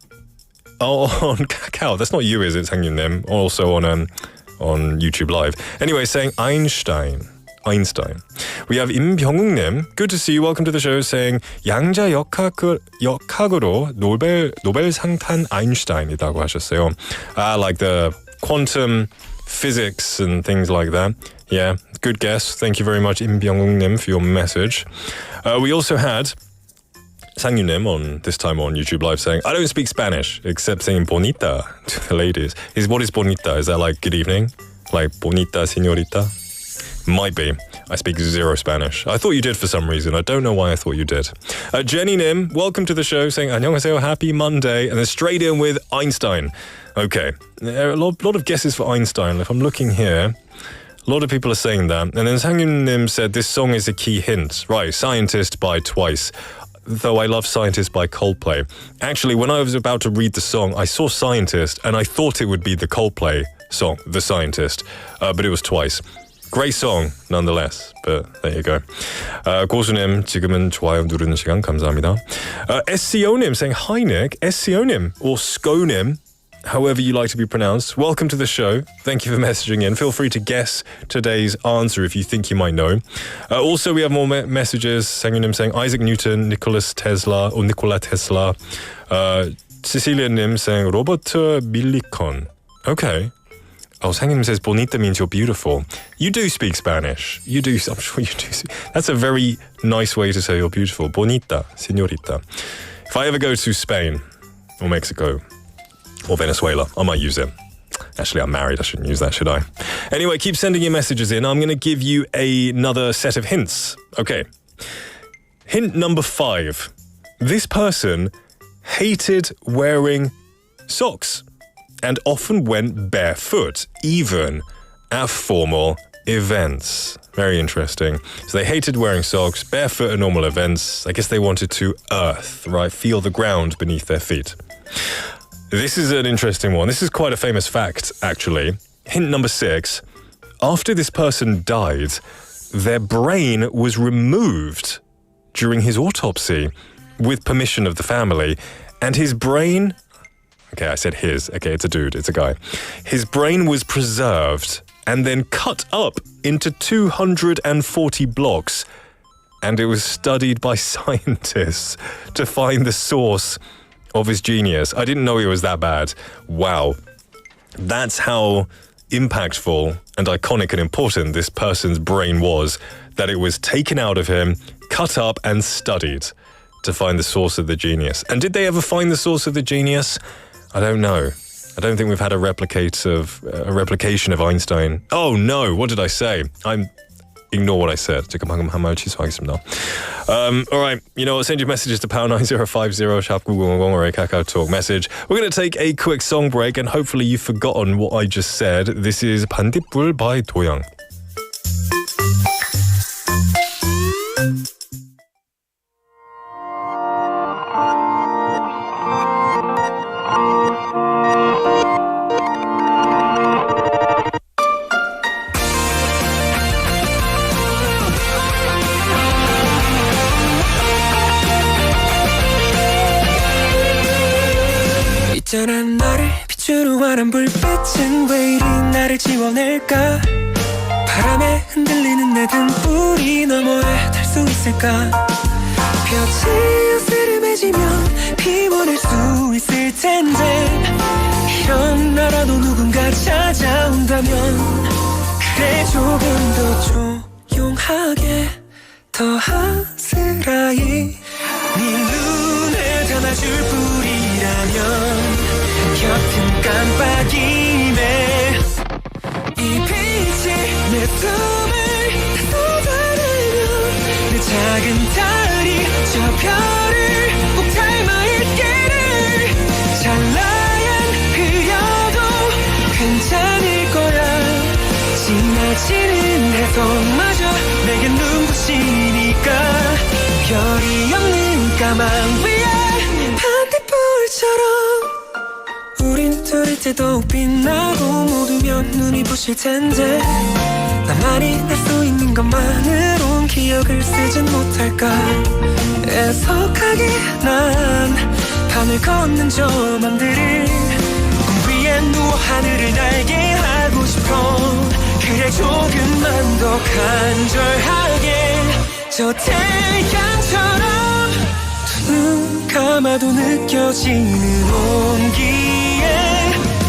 Kakao. That's not you, is it, 상윤님? Also on YouTube Live. Anyway, saying Einstein. We have 임병욱님, good to see you, welcome to the show, saying 양자 역학으로 노벨상 탄 아인슈타인이라고 하셨어요. Like the quantum physics and things like that. Yeah, good guess. Thank you very much, 임병욱님, for your message. We also had 상윤님 this time on YouTube Live saying, I don't speak Spanish except saying bonita to the ladies. What is bonita? Is that like good evening? Like bonita, señorita? Might be. I speak zero Spanish. I thought you did for some reason. I don't know why I thought you did. Jenny Nim, welcome to the show, saying 안녕하세요, happy Monday, and then straight in with Einstein. Okay, there are a lot of guesses for Einstein. If I'm looking here, a lot of people are saying that. And then Sangyun Nim said this song is a key hint. Right, Scientist by Twice. Though I love Scientist by Coldplay. Actually, when I was about to read the song, I saw Scientist, and I thought it would be the Coldplay song, The Scientist, but it was Twice. Great song, nonetheless. But there you go. 고수님, 지금은 좋아요 누르는 시간 감사합니다. SCO님 saying, hi Nick. SCO님, or SCO님, however you like to be pronounced. Welcome to the show. Thank you for messaging in. Feel free to guess today's answer if you think you might know. Also, we have more messages. 상윤님 saying, Isaac Newton, Nikola Tesla. Cecilia-님 saying, Robert Millicon. Okay. Oh, Sangin says, bonita means you're beautiful. You do speak Spanish. You do, I'm sure you do. That's a very nice way to say you're beautiful. Bonita, señorita. If I ever go to Spain or Mexico or Venezuela, I might use it. Actually, I'm married. I shouldn't use that, should I? Anyway, keep sending your messages in. I'm going to give you another set of hints. Okay. Hint number 5. This person hated wearing socks and often went barefoot, even at formal events. Very interesting. So they hated wearing socks, barefoot at normal events. I guess they wanted to earth, right? Feel the ground beneath their feet. This is an interesting one. This is quite a famous fact, actually. Hint number 6. After this person died, their brain was removed during his autopsy with permission of the family, and his brain... Okay, I said his. Okay, it's a dude. It's a guy. His brain was preserved and then cut up into 240 blocks. And it was studied by scientists to find the source of his genius. I didn't know he was that bad. Wow. That's how impactful and iconic and important this person's brain was, that it was taken out of him, cut up and studied to find the source of the genius. And did they ever find the source of the genius? I don't know. I don't think we've had a replication of Einstein. Oh no, what did I say? Ignore what I said. Alright, you know what, send your messages to #9050 샵 9010 or a Kakao Talk message. We're going to take a quick song break and hopefully you've forgotten what I just said. This is 반딧불 by 도영. 있잖아 너를 비추는 환한 불빛은 왜 이리 나를 지워낼까 바람에 흔들리는 내 등불이 널 뭐해 달 수 있을까 펴진 있을 텐데 이런 나라도 누군가 찾아온다면 그래 조금 더 조용하게 더 아스라이 네 눈을 담아줄 뿐이라면 곁은 깜빡이네 이 빛이 내 숨을 쏟아내면 내 작은 달이 저 별을 꼭 닮아 있기를 찬란한 흐려도 괜찮을 거야 지나치는 해성마저 내게 눈부시니까 별이 없는 까만 위에 반딧불처럼 우린 둘이 때 더욱 빛나고 모두면 눈이 부실 텐데 나만이 낼 수 있는 것만으론 기억을 쓰진 못할까 애석하게 난 밤을 걷는 저 맘들을 꿈 위에 누워 하늘을 날게 하고 싶어 그래 조금만 더 간절하게 저 태양처럼 두 눈 감아도 느껴지는 온기에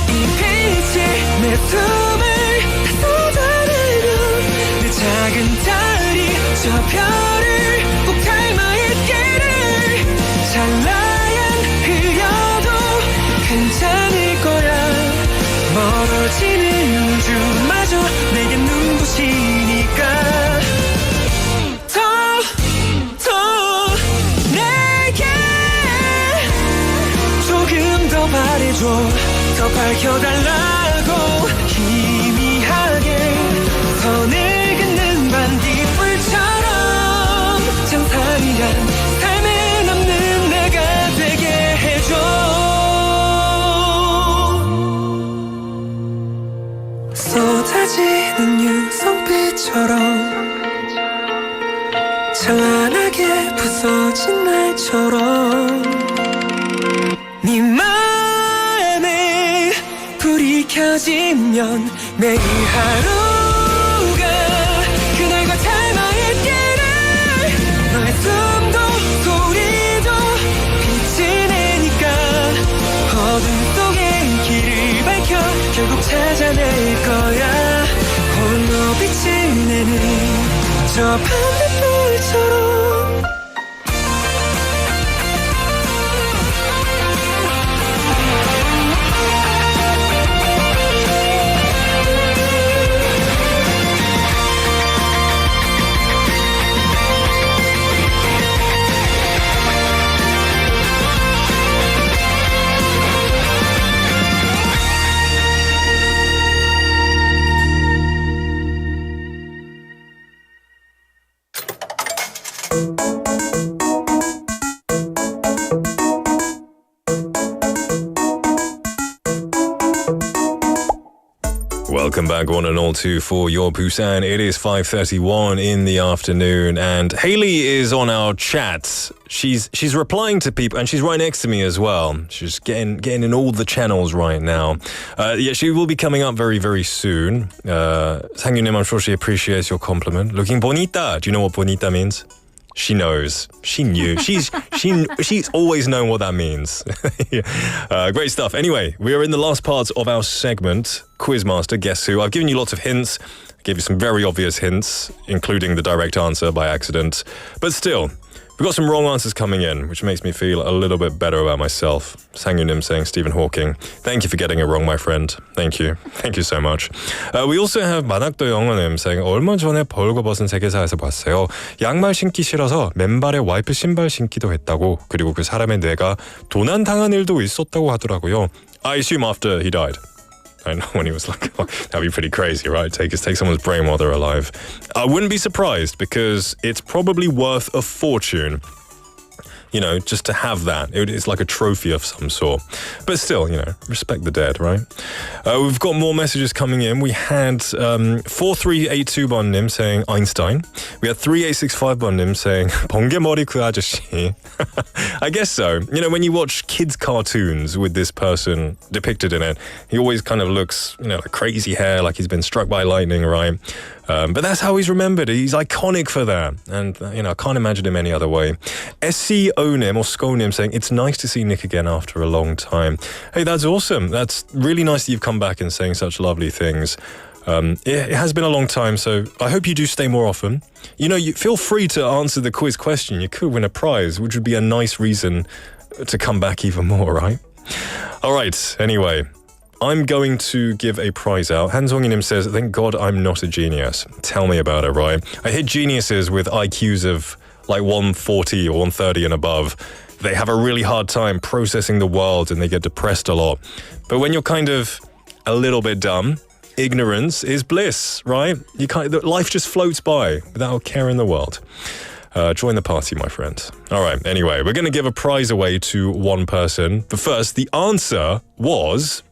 이 빛이 내 숨을 쏟아내면 내 작은 달이 저 별을 꼭 닮아 있기를 찬란한 흐려도 괜찮을 거야 멀어지는 우주마저 내게 눈부시니까 더 내게 조금 더 바래줘 더 밝혀달라고 희미하게 더 늙은 반딧불처럼 장산이란 삶에 남는 내가 되게 해줘 쏟아지는 유성빛처럼 찬란하게 부서진 날처럼 네 맘에 불이 켜지면 매일 하루가 그날과 닮아 있기를 너의 숨도 소리도 빛을 내니까 어둠 속에 길을 밝혀 결국 찾아낼 거야 홀로 빛을 내는 저 반딧불처럼 Welcome back one and all to For Your Busan. It is 5:31 in the afternoon and Haley is on our chat. She's replying to people and she's right next to me as well. She's getting in all the channels right now. Yeah, she will be coming up very, very soon. Sang-Yunim, I'm sure she appreciates your compliment. Looking bonita. Do you know what bonita means? She knows. She knew. She's always known what that means. Great stuff. Anyway, we are in the last part of our segment, Quizmaster Guess Who. I've given you lots of hints. I gave you some very obvious hints, including the direct answer by accident. But still, we've got some wrong answers coming in, which makes me feel a little bit better about myself. Sang-Yunim saying Stephen Hawking. Thank you for getting it wrong, my friend. Thank you. Thank you so much. We also have 만학도 영어님 saying 얼마 전에 벌거벗은 세계사에서 봤어요. 양말 신기 싫어서 맨발에 와이프 신발 신기도 했다고. 그리고 그 사람의 뇌가 도난당한 일도 있었다고 하더라고요. I assume after he died. I know when he was like, oh, that'd be pretty crazy, right? Take someone's brain while they're alive. I wouldn't be surprised because it's probably worth a fortune. You know, just to have that. It's like a trophy of some sort. But still, you know, respect the dead, right? We've got more messages coming in. We had 4382번님 saying Einstein. We had 3865번님 saying 번개머리 그 아저씨. I guess so. You know, when you watch kids' cartoons with this person depicted in it, he always kind of looks, you know, like crazy hair, like he's been struck by lightning, right? But that's how he's remembered. He's iconic for that. And, I can't imagine him any other way. SCONIM or SCONIM saying, it's nice to see Nick again after a long time. Hey, that's awesome. That's really nice that you've come back and saying such lovely things. It has been a long time, so I hope you do stay more often. You feel free to answer the quiz question. You could win a prize, which would be a nice reason to come back even more, right? All right, anyway. I'm going to give a prize out. Han Song-in says, thank God I'm not a genius. Tell me about it, right? I hit geniuses with IQs of like 140 or 130 and above. They have a really hard time processing the world and they get depressed a lot. But when you're kind of a little bit dumb, ignorance is bliss, right? Life just floats by without a care in the world. Join the party, my friend. All right, anyway, we're going to give a prize away to one person. But first, the answer was...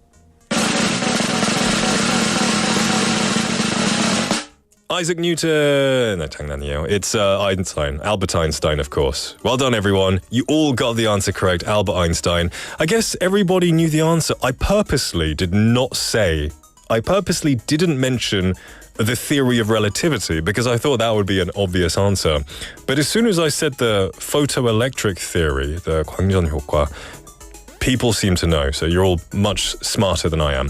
Isaac Newton. No, 장난이에요. It's Einstein. Albert Einstein, of course. Well done, everyone. You all got the answer correct. Albert Einstein. I guess everybody knew the answer. I purposely didn't mention the theory of relativity because I thought that would be an obvious answer. But as soon as I said the photoelectric theory, the 광전효과, people seem to know, so you're all much smarter than I am.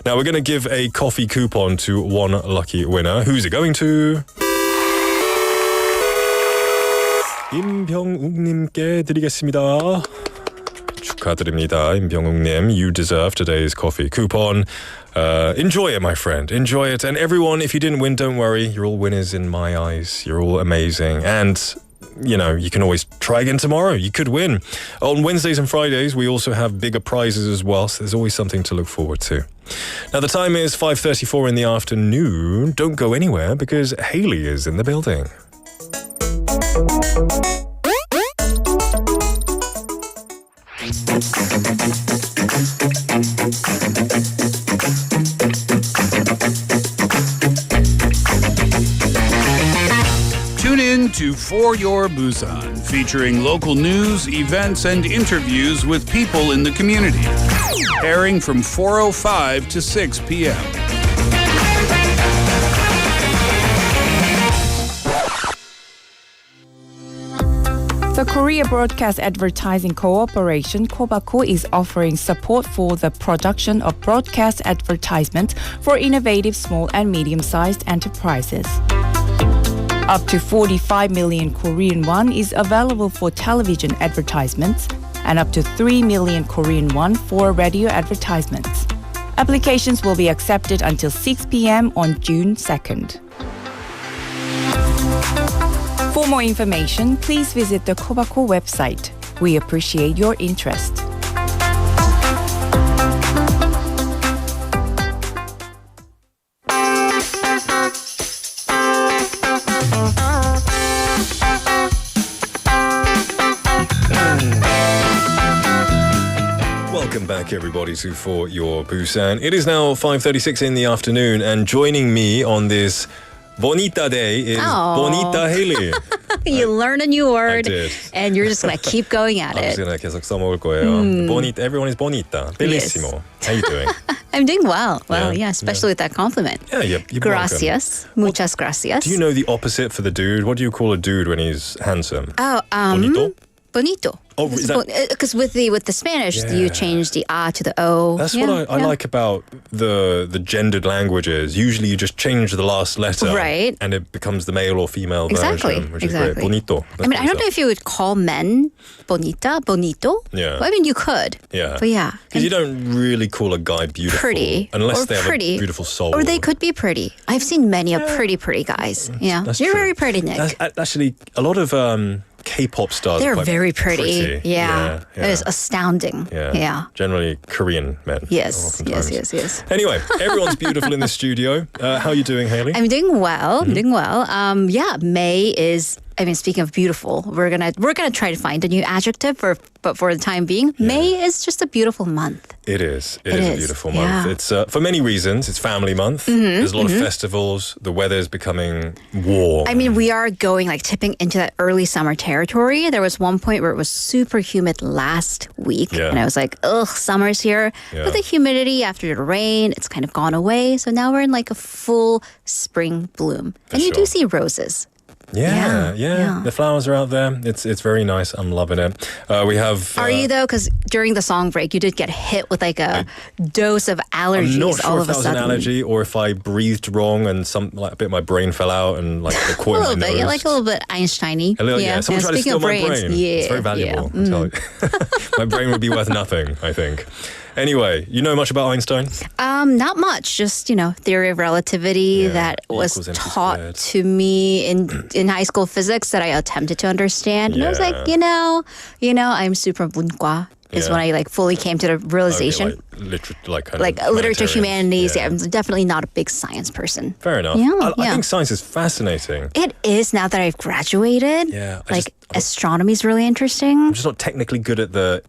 Now we're going to give a coffee coupon to one lucky winner. Who's it going to? 임병욱님께 드리겠습니다. 축하드립니다, 임병욱님. You deserve today's coffee coupon. Enjoy it, my friend. Enjoy it. And everyone, if you didn't win, don't worry. You're all winners in my eyes. You're all amazing. And... you can always try again tomorrow. You could win. On Wednesdays and Fridays, we also have bigger prizes as well, so there's always something to look forward to. Now, the time is 5:34 in the afternoon. Don't go anywhere because Haley is in the building. Tune in to For Your Busan, featuring local news, events, and interviews with people in the community. Airing from 4:05 to 6 p.m. The Korea Broadcast Advertising Cooperation, 꼬.부, is offering support for the production of broadcast advertisements for innovative small and medium-sized enterprises. Up to 45 million Korean won is available for television advertisements and up to 3 million Korean won for radio advertisements. Applications will be accepted until 6 p.m. on June 2nd. For more information, please visit the 꼬.부 website. We appreciate your interest. Welcome back, everybody, to For Your Busan. It is now 5:36 in the afternoon, and joining me on this Bonita Day is Bonita Haley. You learn a new word, I did. and you're just going to keep going at I'm it. just going to 계속 써먹을 거예요. Bonita, everyone is bonita. Bellissimo. Yes. How you doing? I'm doing well. Well, yeah, especially with that compliment. Yeah, you're Gracias. welcome. Muchas gracias. Do you know the opposite for the dude? What do you call a dude when he's handsome? Oh, Bonito? Bonito. Oh, is that... Because with the Spanish, you change the A to the O. That's what I like about the gendered languages. Usually you just change the last letter. Right. And it becomes the male or female Exactly. version, which is great. Bonito. I mean, I don't know if you would call men bonita, bonito. Yeah. Well, I mean, you could. Yeah. But yeah. Because you don't really call a guy beautiful. Pretty. Unless or they have pretty, a beautiful soul. Or they could be pretty. I've seen many pretty guys. Yeah. That's You're true. very pretty, Nick. That's actually, a lot of K-pop stars They're are quite very pretty. Yeah. Yeah. That is astounding. Yeah. Generally Korean men. Yes. Anyway, everyone's beautiful in the studio. How are you doing, Haley? I'm doing well. May is I mean, speaking of beautiful, we're gonna try to find a new adjective but for the time being, May is just a beautiful month. It is. It is a beautiful month. Yeah. It's for many reasons. It's family month. There's a lot of festivals. The weather's becoming warm. I mean, we are going tipping into that early summer territory. There was one point where it was super humid last week, and I was like, ugh, summer's here. Yeah. But the humidity after the rain, it's kind of gone away. So now we're in a full spring bloom, and you do see roses. Yeah. The flowers are out there. It's very nice. I'm loving it. We have. Are you though? Because during the song break, you did get hit with a dose of allergies. I'm not sure all if of that a was sudden. an allergy or if I breathed wrong and a bit of my brain fell out and the corner A of my little bit, nose. A little bit Einstein-y. A little, yeah. Someone tried to Speaking steal of my brains, brain. yeah, It's very valuable. I tell you. My brain would be worth nothing, I think. Anyway, you know much about Einstein? Not much. Just theory of relativity that was taught to me in high school physics that I attempted to understand, and I was like, I'm super 문과. Is when I fully came to the realization. Okay, literature, humanities. Yeah. I'm definitely not a big science person. Fair enough. I think science is fascinating. It is now that I've graduated. Yeah. Astronomy is really interesting. I'm just not technically good at the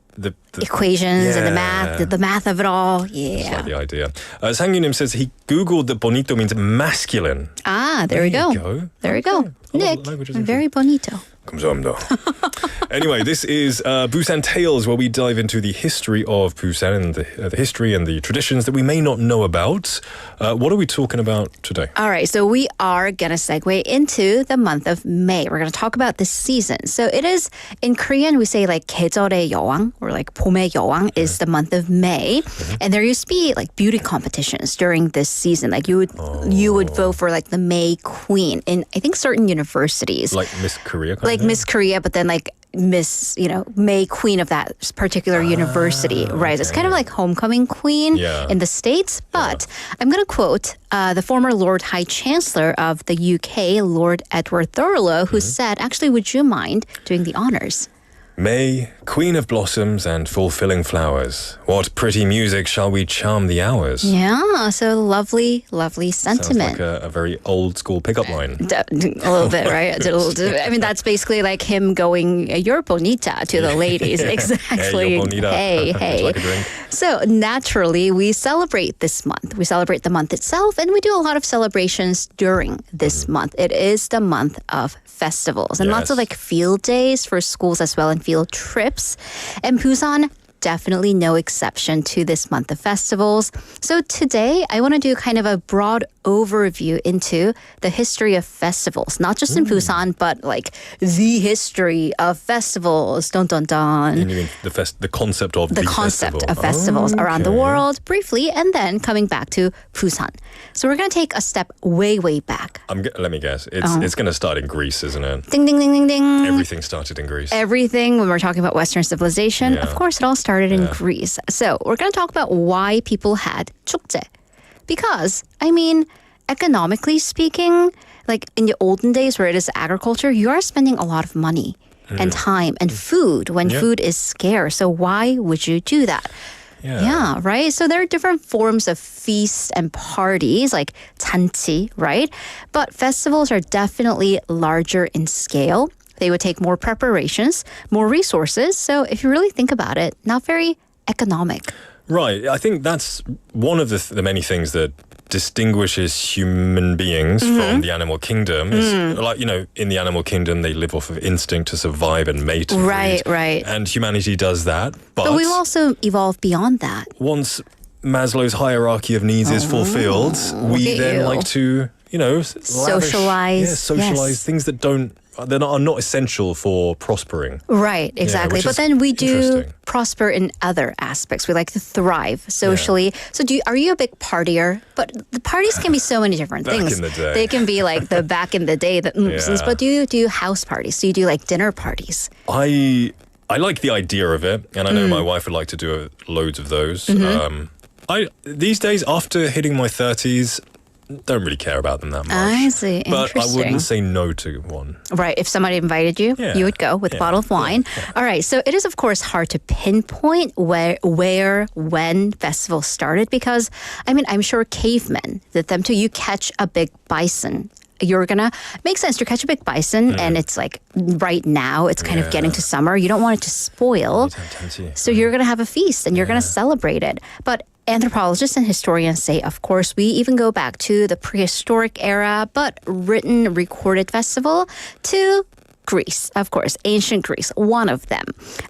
equations and the math of it all. Yeah. Just like the idea. Sang-Yunim says he Googled that bonito means masculine. There we go. There we go. Nick, very bonito. 감사합니다. Anyway, this is Busan Tales, where we dive into the history of Busan and the history and the traditions that we may not know about. What are we talking about today? All right, so we are going to segue into the month of May. We're going to talk about the season. So it is, in Korean, we say 계절의 여왕, or 봄의 여왕 is the month of May. And there used to be beauty competitions during this season. You would vote for the May Queen in, I think, certain universities. Like Miss Korea? Miss Korea, but then Miss, May Queen of that particular university, right? Okay. It's kind of like homecoming queen in the States, but I'm going to quote the former Lord High Chancellor of the UK, Lord Edward Thurlow, who said, actually, would you mind doing the honors? May, queen of blossoms and fulfilling flowers, what pretty music shall we charm the hours? Yeah, so lovely, lovely sentiment. Sounds like a very old school pickup line. A little bit, right? I mean, that's basically like him going, "You're bonita" to the ladies. Exactly. Hey, you're bonita. Hey. Would you like a drink? So naturally, we celebrate this month. We celebrate the month itself, and we do a lot of celebrations during this month. It is the month of festivals and lots of field days for schools as well and field trips. And Busan, definitely no exception to this month of festivals. So today, I want to do kind of a broad overview into the history of festivals, not just in Busan, but the history of festivals. Dun dun dun. You mean the concept of the concept festival. of festivals around the world briefly, and then coming back to Busan. So we're going to take a step way, way back. Let me guess. It's going to start in Greece, isn't it? Ding, ding, ding, ding, ding. Everything started in Greece. Everything, when we're talking about Western civilization, of course, it all started in Greece. So we're going to talk about why people had 축제. Because, I mean, economically speaking, in the olden days where it is agriculture, you are spending a lot of money and time and food when food is scarce. So why would you do that? Yeah, right? So there are different forms of feasts and parties, like 잔치, right? But festivals are definitely larger in scale. They would take more preparations, more resources. So if you really think about it, not very economic. Right. I think that's one of the many things that distinguishes human beings from the animal kingdom. Is in the animal kingdom, they live off of instinct to survive and mate. And right. And humanity does that. But we've also evolved beyond that. Once Maslow's hierarchy of needs is fulfilled, we then like to, socialize. Socialize things that are not essential for prospering. Right, exactly. But then we do prosper in other aspects. We like to thrive socially. So are you a big partier? But the parties can be so many different things. Back in the day. They can be like the back in the day, but do you do house parties? Do you do dinner parties? I like the idea of it, and I know my wife would like to do loads of those. These days, after hitting my 30s, don't really care about them that much. I see. But I wouldn't say no to one. Right. If somebody invited you, you would go with a bottle of wine. All right. So it is, of course, hard to pinpoint when festivals started because, I'm sure cavemen did them too. You catch a big bison you're gonna make sense to catch a big bison, and it's like right now it's kind of getting to summer. You don't want it to spoil, so you're gonna have a feast and you're gonna celebrate it. But anthropologists and historians say, of course, we even go back to the prehistoric era, but written, recorded festival to Greece, of course, ancient Greece, one of them.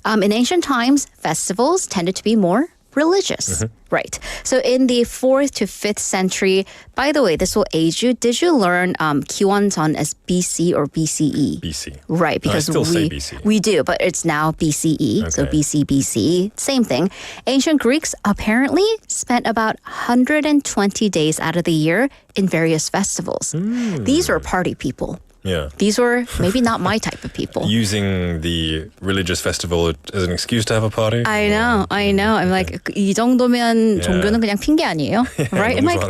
In ancient times, festivals tended to be more religious. Right. So in the 4th to 5th century, by the way, this will age you. Did you learn 기원전 as BC or BCE? BC. Right, because I still say BC. We do, but it's now BCE. So BC, BC, same thing. Ancient Greeks apparently spent about 120 days out of the year in various festivals. These were party people. Yeah. These were maybe not my type of people. Using the religious festival as an excuse to have a party? I know. I'm like, 이 정도면 종교는 그냥 핑계 아니에요? Right? I'm like,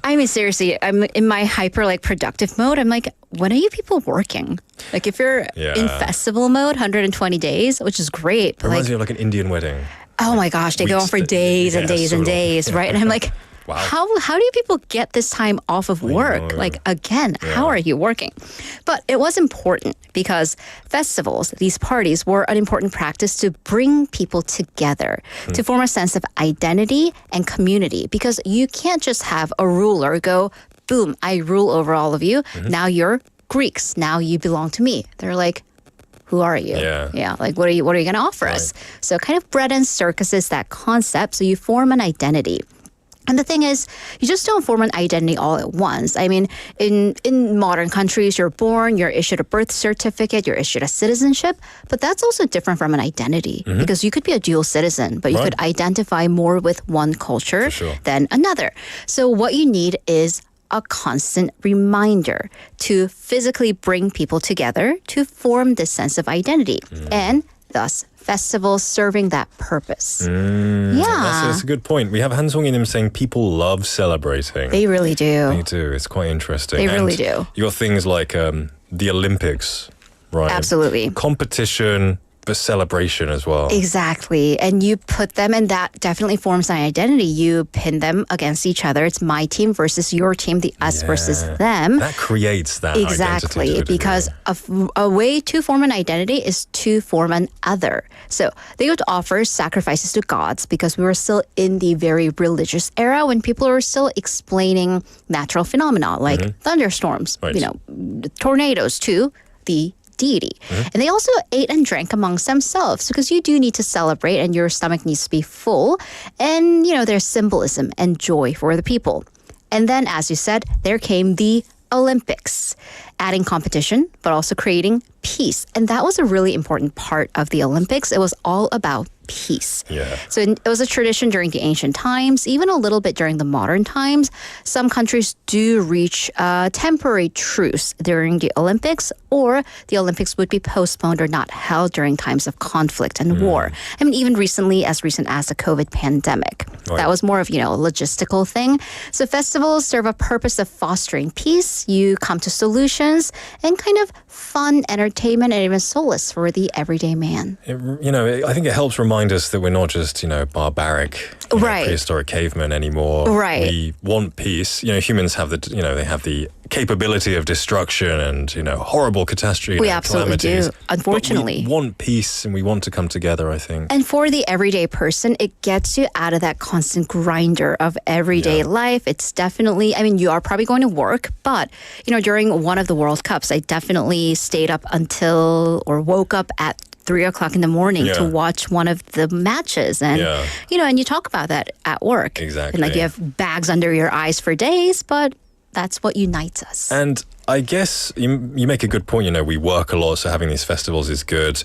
I mean, seriously, I'm in my hyper like productive mode. I'm like, when are you people working? Like if you're in festival mode, 120 days, which is great. It reminds me of like an Indian wedding. Oh my gosh, they go on for days and days and days, right? And I'm like, wow. How do you people get this time off of work? Like, again, how are you working? But it was important because festivals, these parties, were an important practice to bring people together, to form a sense of identity and community. Because you can't just have a ruler go, boom, I rule over all of you. Now you're Greeks. Now you belong to me. They're like, who are you? Yeah. Like, what are you going to offer us? So kind of bread and circuses, that concept. So you form an identity. And the thing is, you just don't form an identity all at once. I mean, in modern countries, you're born, you're issued a birth certificate, you're issued a citizenship, but that's also different from an identity because you could be a dual citizen, but you could identify more with one culture than another. So what you need is a constant reminder to physically bring people together to form this sense of identity. And thus, festivals serving that purpose. That's a good point. We have Han Song-in saying people love celebrating. They really do. They do. It's quite interesting. They really do. You got things like the Olympics, right? Absolutely. Competition, but celebration as well. Exactly. And you put them, and that definitely forms an identity. You pin them against each other. It's my team versus your team, the us versus them. That creates that exactly, identity. Because a way to form an identity is to form an other. So they would offer sacrifices to gods because we were still in the very religious era when people were still explaining natural phenomena like thunderstorms, tornadoes to the deity. And they also ate and drank amongst themselves because you do need to celebrate and your stomach needs to be full. And, there's symbolism and joy for the people. And then, as you said, there came the Olympics, adding competition, but also creating peace. And that was a really important part of the Olympics. It was all about peace. So it was a tradition during the ancient times, even a little bit during the modern times. Some countries do reach a temporary truce during the Olympics, or the Olympics would be postponed or not held during times of conflict and war. I mean, even as recent as the COVID pandemic. That was more of, a logistical thing. So festivals serve a purpose of fostering peace. You come to solutions and kind of fun, entertainment, and even solace for the everyday man. I think it helps remind us that we're not just, barbaric, prehistoric cavemen anymore. We want peace. Humans have they have the capability of destruction and, horrible catastrophe. We absolutely do, unfortunately. But we want peace and we want to come together, I think. And for the everyday person, it gets you out of that constant grinder of everyday life. It's definitely, you are probably going to work, but, during one of the World Cups, I definitely stayed up until or woke up at 3 o'clock in the morning to watch one of the matches. And, and you talk about that at work. Exactly. And you have bags under your eyes for days, but that's what unites us. And I guess you make a good point. We work a lot, so having these festivals is good.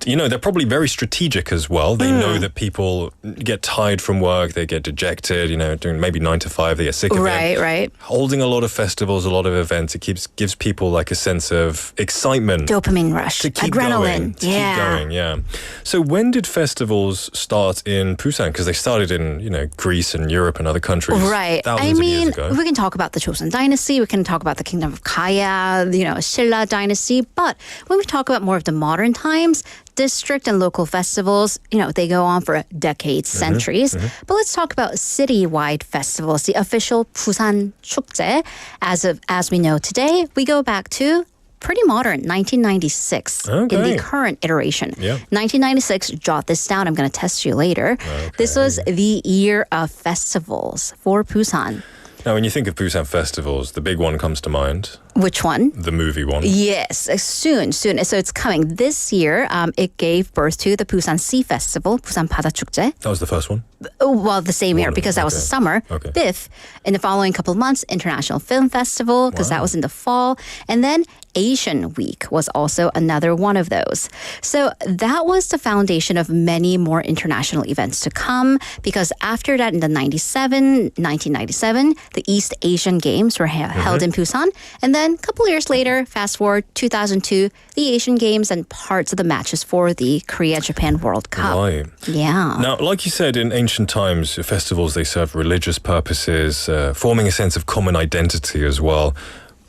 They're probably very strategic as well. They know that people get tired from work, they get dejected, doing maybe 9 to 5, they get sick of it. Right. Holding a lot of festivals, a lot of events, it gives people like a sense of excitement. Dopamine rush, to keep adrenaline. Keep going. So when did festivals start in Busan? Because they started in, Greece and Europe and other countries. Right. Thousands of years ago. We can talk about the Joseon dynasty, we can talk about the kingdom of Kaya, Silla dynasty, but when we talk about more of the modern times, District and local festivals, they go on for decades, centuries. But let's talk about citywide festivals. The official Busan 축제, as we know today, we go back to pretty modern, 1996 in the current iteration. 1996, jot this down, I'm going to test you later. This was the year of festivals for Busan. Now, when you think of Busan festivals, the big one comes to mind. Which one? The movie one. Yes, soon. So it's coming. This year, it gave birth to the Busan Sea Festival, Busan 바다 축제. That was the first one? Well, the same year, because that was the summer. BIF, in the following couple of months, International Film Festival, because that was in the fall. And then Asian Week was also another one of those. So that was the foundation of many more international events to come, because after that, in the 1997, the East Asian Games were held in Busan. And then a couple years later, fast forward 2002, the Asian Games and parts of the matches for the Korea-Japan World Cup. Right. Yeah. Now, like you said, in ancient times, festivals, they serve religious purposes, forming a sense of common identity as well.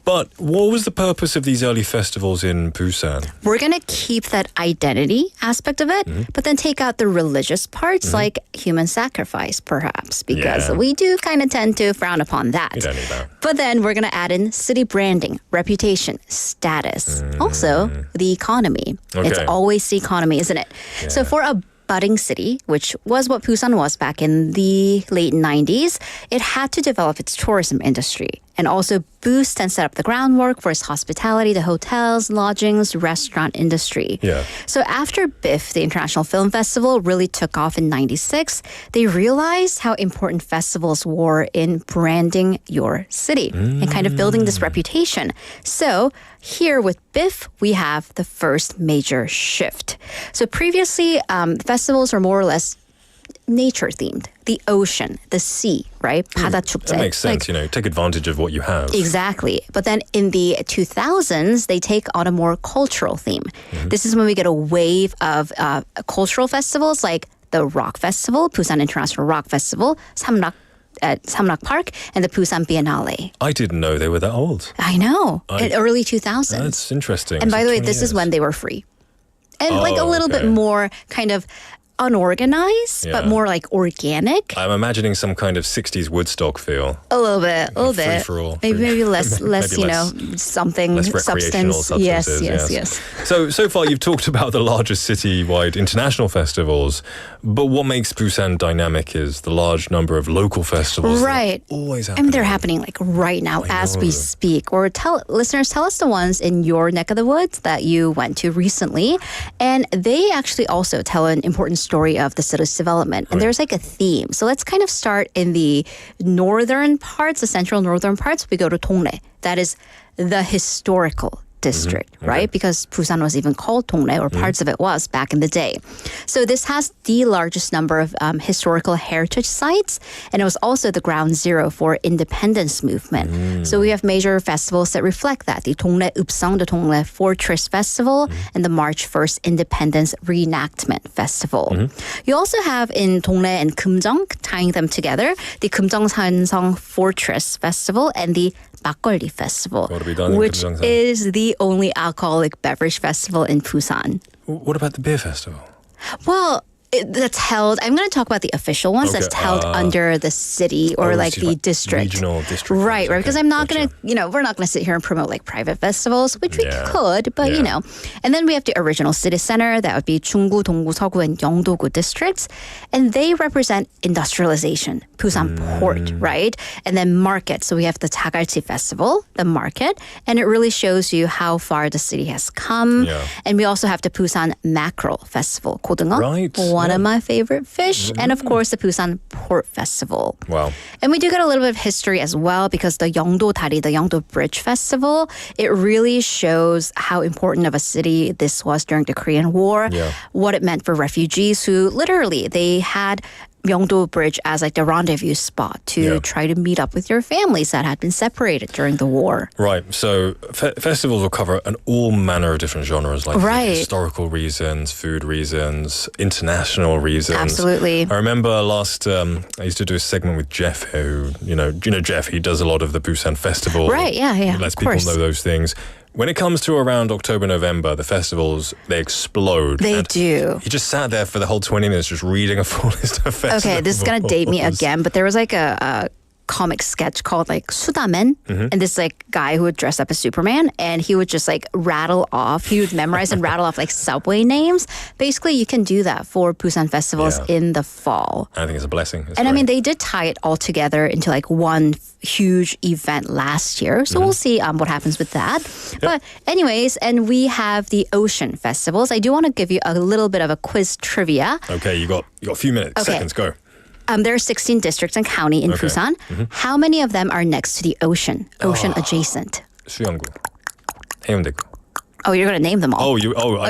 But what was the purpose of these early festivals in Busan? We're going to keep that identity aspect of it, but then take out the religious parts like human sacrifice, perhaps, because we do kind of tend to frown upon that. You don't need that. But then we're going to add in city branding, reputation, status, also the economy. It's always the economy, isn't it? So for a budding city, which was what Busan was back in the late 90s, it had to develop its tourism industry and also boost and set up the groundwork for its hospitality, the hotels, lodgings, restaurant industry. So after BIF, the International Film Festival, really took off in 96, they realized how important festivals were in branding your city and kind of building this reputation. So here with BIF, we have the first major shift. So previously, festivals were more or less nature themed, the ocean, the sea, right? 바다 축제. That makes sense, take advantage of what you have. Exactly. But then in the 2000s, they take on a more cultural theme. This is when we get a wave of cultural festivals like the Rock Festival, Busan International Rock Festival, Samrak at Samrak Park, and the Busan Biennale. I didn't know they were that old. I know. In early 2000s. That's interesting. And by the way, this is when they were free. And like a little bit more kind of unorganized, but more like organic. I'm imagining some kind of 60s Woodstock feel. A little bit. Free-for-all. Maybe less, something, less recreational substances. Yes. So far you've talked about the largest citywide international festivals, but what makes Busan dynamic is the large number of local festivals. Right. Always happening. I mean, they're happening like right now as we speak. Or tell us the ones in your neck of the woods that you went to recently. And they actually also tell an important story of the city's development. And there's like a theme. So let's kind of start in the northern parts, the central northern parts. We go to Dongnae. That is the historical district, right? Because Busan was even called Dongnae, or parts of it was back in the day. So this has the largest number of historical heritage sites, and it was also the ground zero for independence movement. So we have major festivals that reflect that. The Dongnae Upsang, the Dongnae Fortress Festival, and the March 1st Independence Reenactment Festival. You also have in Dongnae and Kumjong, tying them together, the Kumjong Sansong Fortress Festival and the 막걸리 Festival, which is the only alcoholic beverage festival in Busan. What about the beer festival? Well, that's held, I'm going to talk about the official ones that's held under the city or like the district. Regional district. Right, because I'm not going to, we're not going to sit here and promote like private festivals, which we could, but And then we have the original city center, that would be 중구, 동구, 서구, and 영도구 districts. And they represent industrialization, Busan Port, right? And then market. So we have the 자갈치 Festival, the market, and it really shows you how far the city has come. And we also have the Busan Mackerel Festival, 고등어. Right. One of my favorite fish. And of course, the Busan Port Festival. Wow. And we do get a little bit of history as well, because the Yeongdo Da리, the Yeongdo Bridge Festival, it really shows how important of a city this was during the Korean War, what it meant for refugees who literally, they had Yeongdo Bridge as like the rendezvous spot to try to meet up with your families that had been separated during the war. Right. So festivals will cover all manner of different genres, like historical reasons, food reasons, international reasons. Absolutely. I remember I used to do a segment with Jeff, who, you know Jeff, he does a lot of the Busan Festival. Right, yeah. He lets people know those things. When it comes to around October, November, the festivals, they explode. They do. He just sat there for the whole 20 minutes just reading a full list of festivals. Okay, this is going to date me again, but there was like a comic sketch called like 수다맨, and this like guy who would dress up as Superman, and he would just like rattle off, he would memorize and rattle off like subway names. Basically, you can do that for Busan festivals in the fall. I think it's a blessing. And I mean, they did tie it all together into like one huge event last year, so we'll see what happens with that. But anyways, and we have the ocean festivals. I do want to give you a little bit of a quiz trivia. Okay, you got a few minutes, seconds, go. There are 16 districts and county in Busan. How many of them are next to the ocean adjacent? 수영구, 해운대구. Oh, you're going to name them all.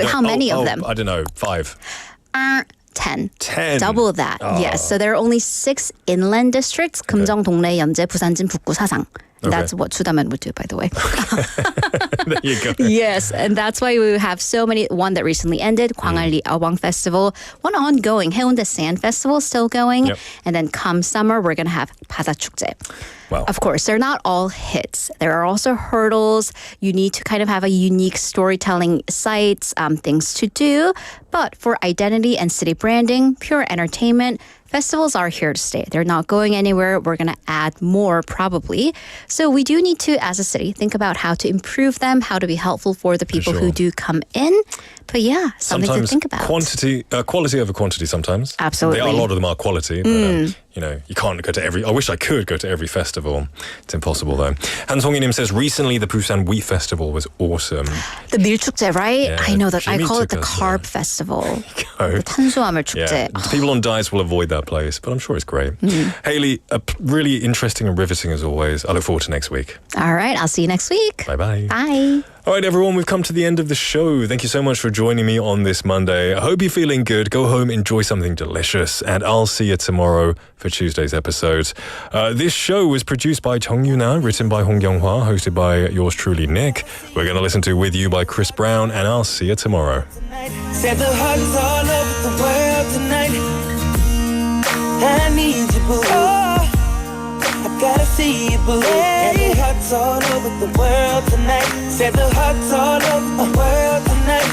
How many of them? I don't know, 5. 10. 10. Double that. Yes. So there are only 6 inland districts. 금정, 동래, 연제, 부산진, 북구, 사상. That's what 수다맨 would do, by the way. There you go. Yes, and that's why we have so many. One that recently ended, 광안리 Aobang Festival. One ongoing, Haeundae Sand Festival still going. And then come summer, we're going to have 바다축제. Wow. Of course, they're not all hits. There are also hurdles. You need to kind of have a unique storytelling sites, things to do. But for identity and city branding, pure entertainment, festivals are here to stay. They're not going anywhere. We're going to add more probably. So we do need to, as a city, think about how to improve them, how to be helpful for the people who do come in. But yeah, something sometimes to think about. Quality over quantity sometimes. Absolutely. A lot of them are quality, but you can't go to every. I wish I could go to every festival. It's impossible though. Han Song-Nim says recently the Busan Wheat Festival was awesome. The 밀축제, right? Yeah, I know that. I Jimmy call it the took us carb festival. Go. The 탄수화물 축제. Yeah. People on diets will avoid that place, but I'm sure it's great. Haley, really interesting and riveting as always. I look forward to next week. All right, I'll see you next week. Bye-bye. Bye. All right, everyone, we've come to the end of the show. Thank you so much for joining me on this Monday. I hope you're feeling good. Go home, enjoy something delicious, and I'll see you tomorrow for Tuesday's episode. This show was produced by Chung Yuna, written by Hong Young-hwa, hosted by yours truly, Nick. We're going to listen to With You by Chris Brown, and I'll see you tomorrow. Said the hearts all over the world tonight. I need you, boo. I gotta see you, boo. And the hearts all over the world tonight. Said the hearts all over the world tonight.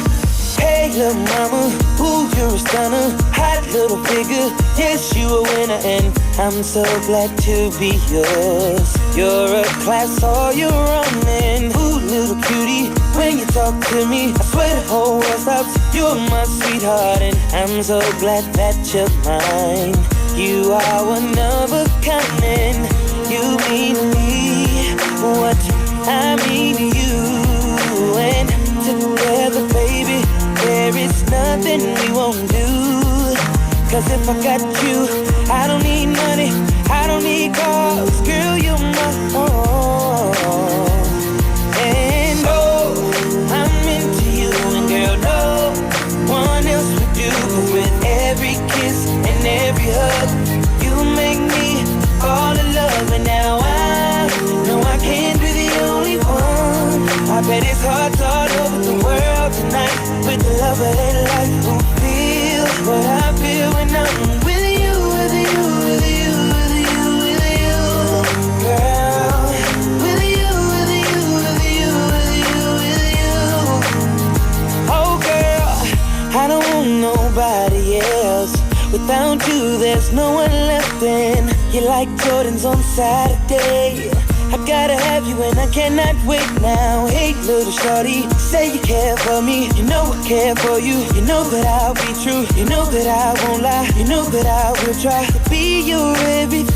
Hey, little mama, ooh, you're a stunner. Hot little figure, yes, you a winner. And I'm so glad to be yours. You're a class, all you're running. Ooh, little cutie, when you talk to me, I swear the whole world stops. You're my sweetheart, and I'm so glad that you're mine. You are one of a kind, and you mean to me what I mean to you. And together, baby, there is nothing we won't do. Cause if I got you, I don't need money, I don't need cars. Girl, you're my own. And oh, I'm into you. And girl, no one else would do. Cause with every kiss and every hug, you make me fall in love. And now I know I can't be the only one. I bet it's hearts all over the world tonight. With the love of their life, who feel what I feel when I'm with you, with you, with you, with you, with you, girl. With you, with you, with you, with you, with you. Oh girl, I don't want nobody else. Without you, there's no one left. And you like Jordans on Saturday. I gotta have you and I cannot wait now. Hey little shorty, say you care for me. You know I care for you. You know that I'll be true. You know that I won't lie. You know that I will try to be your everything.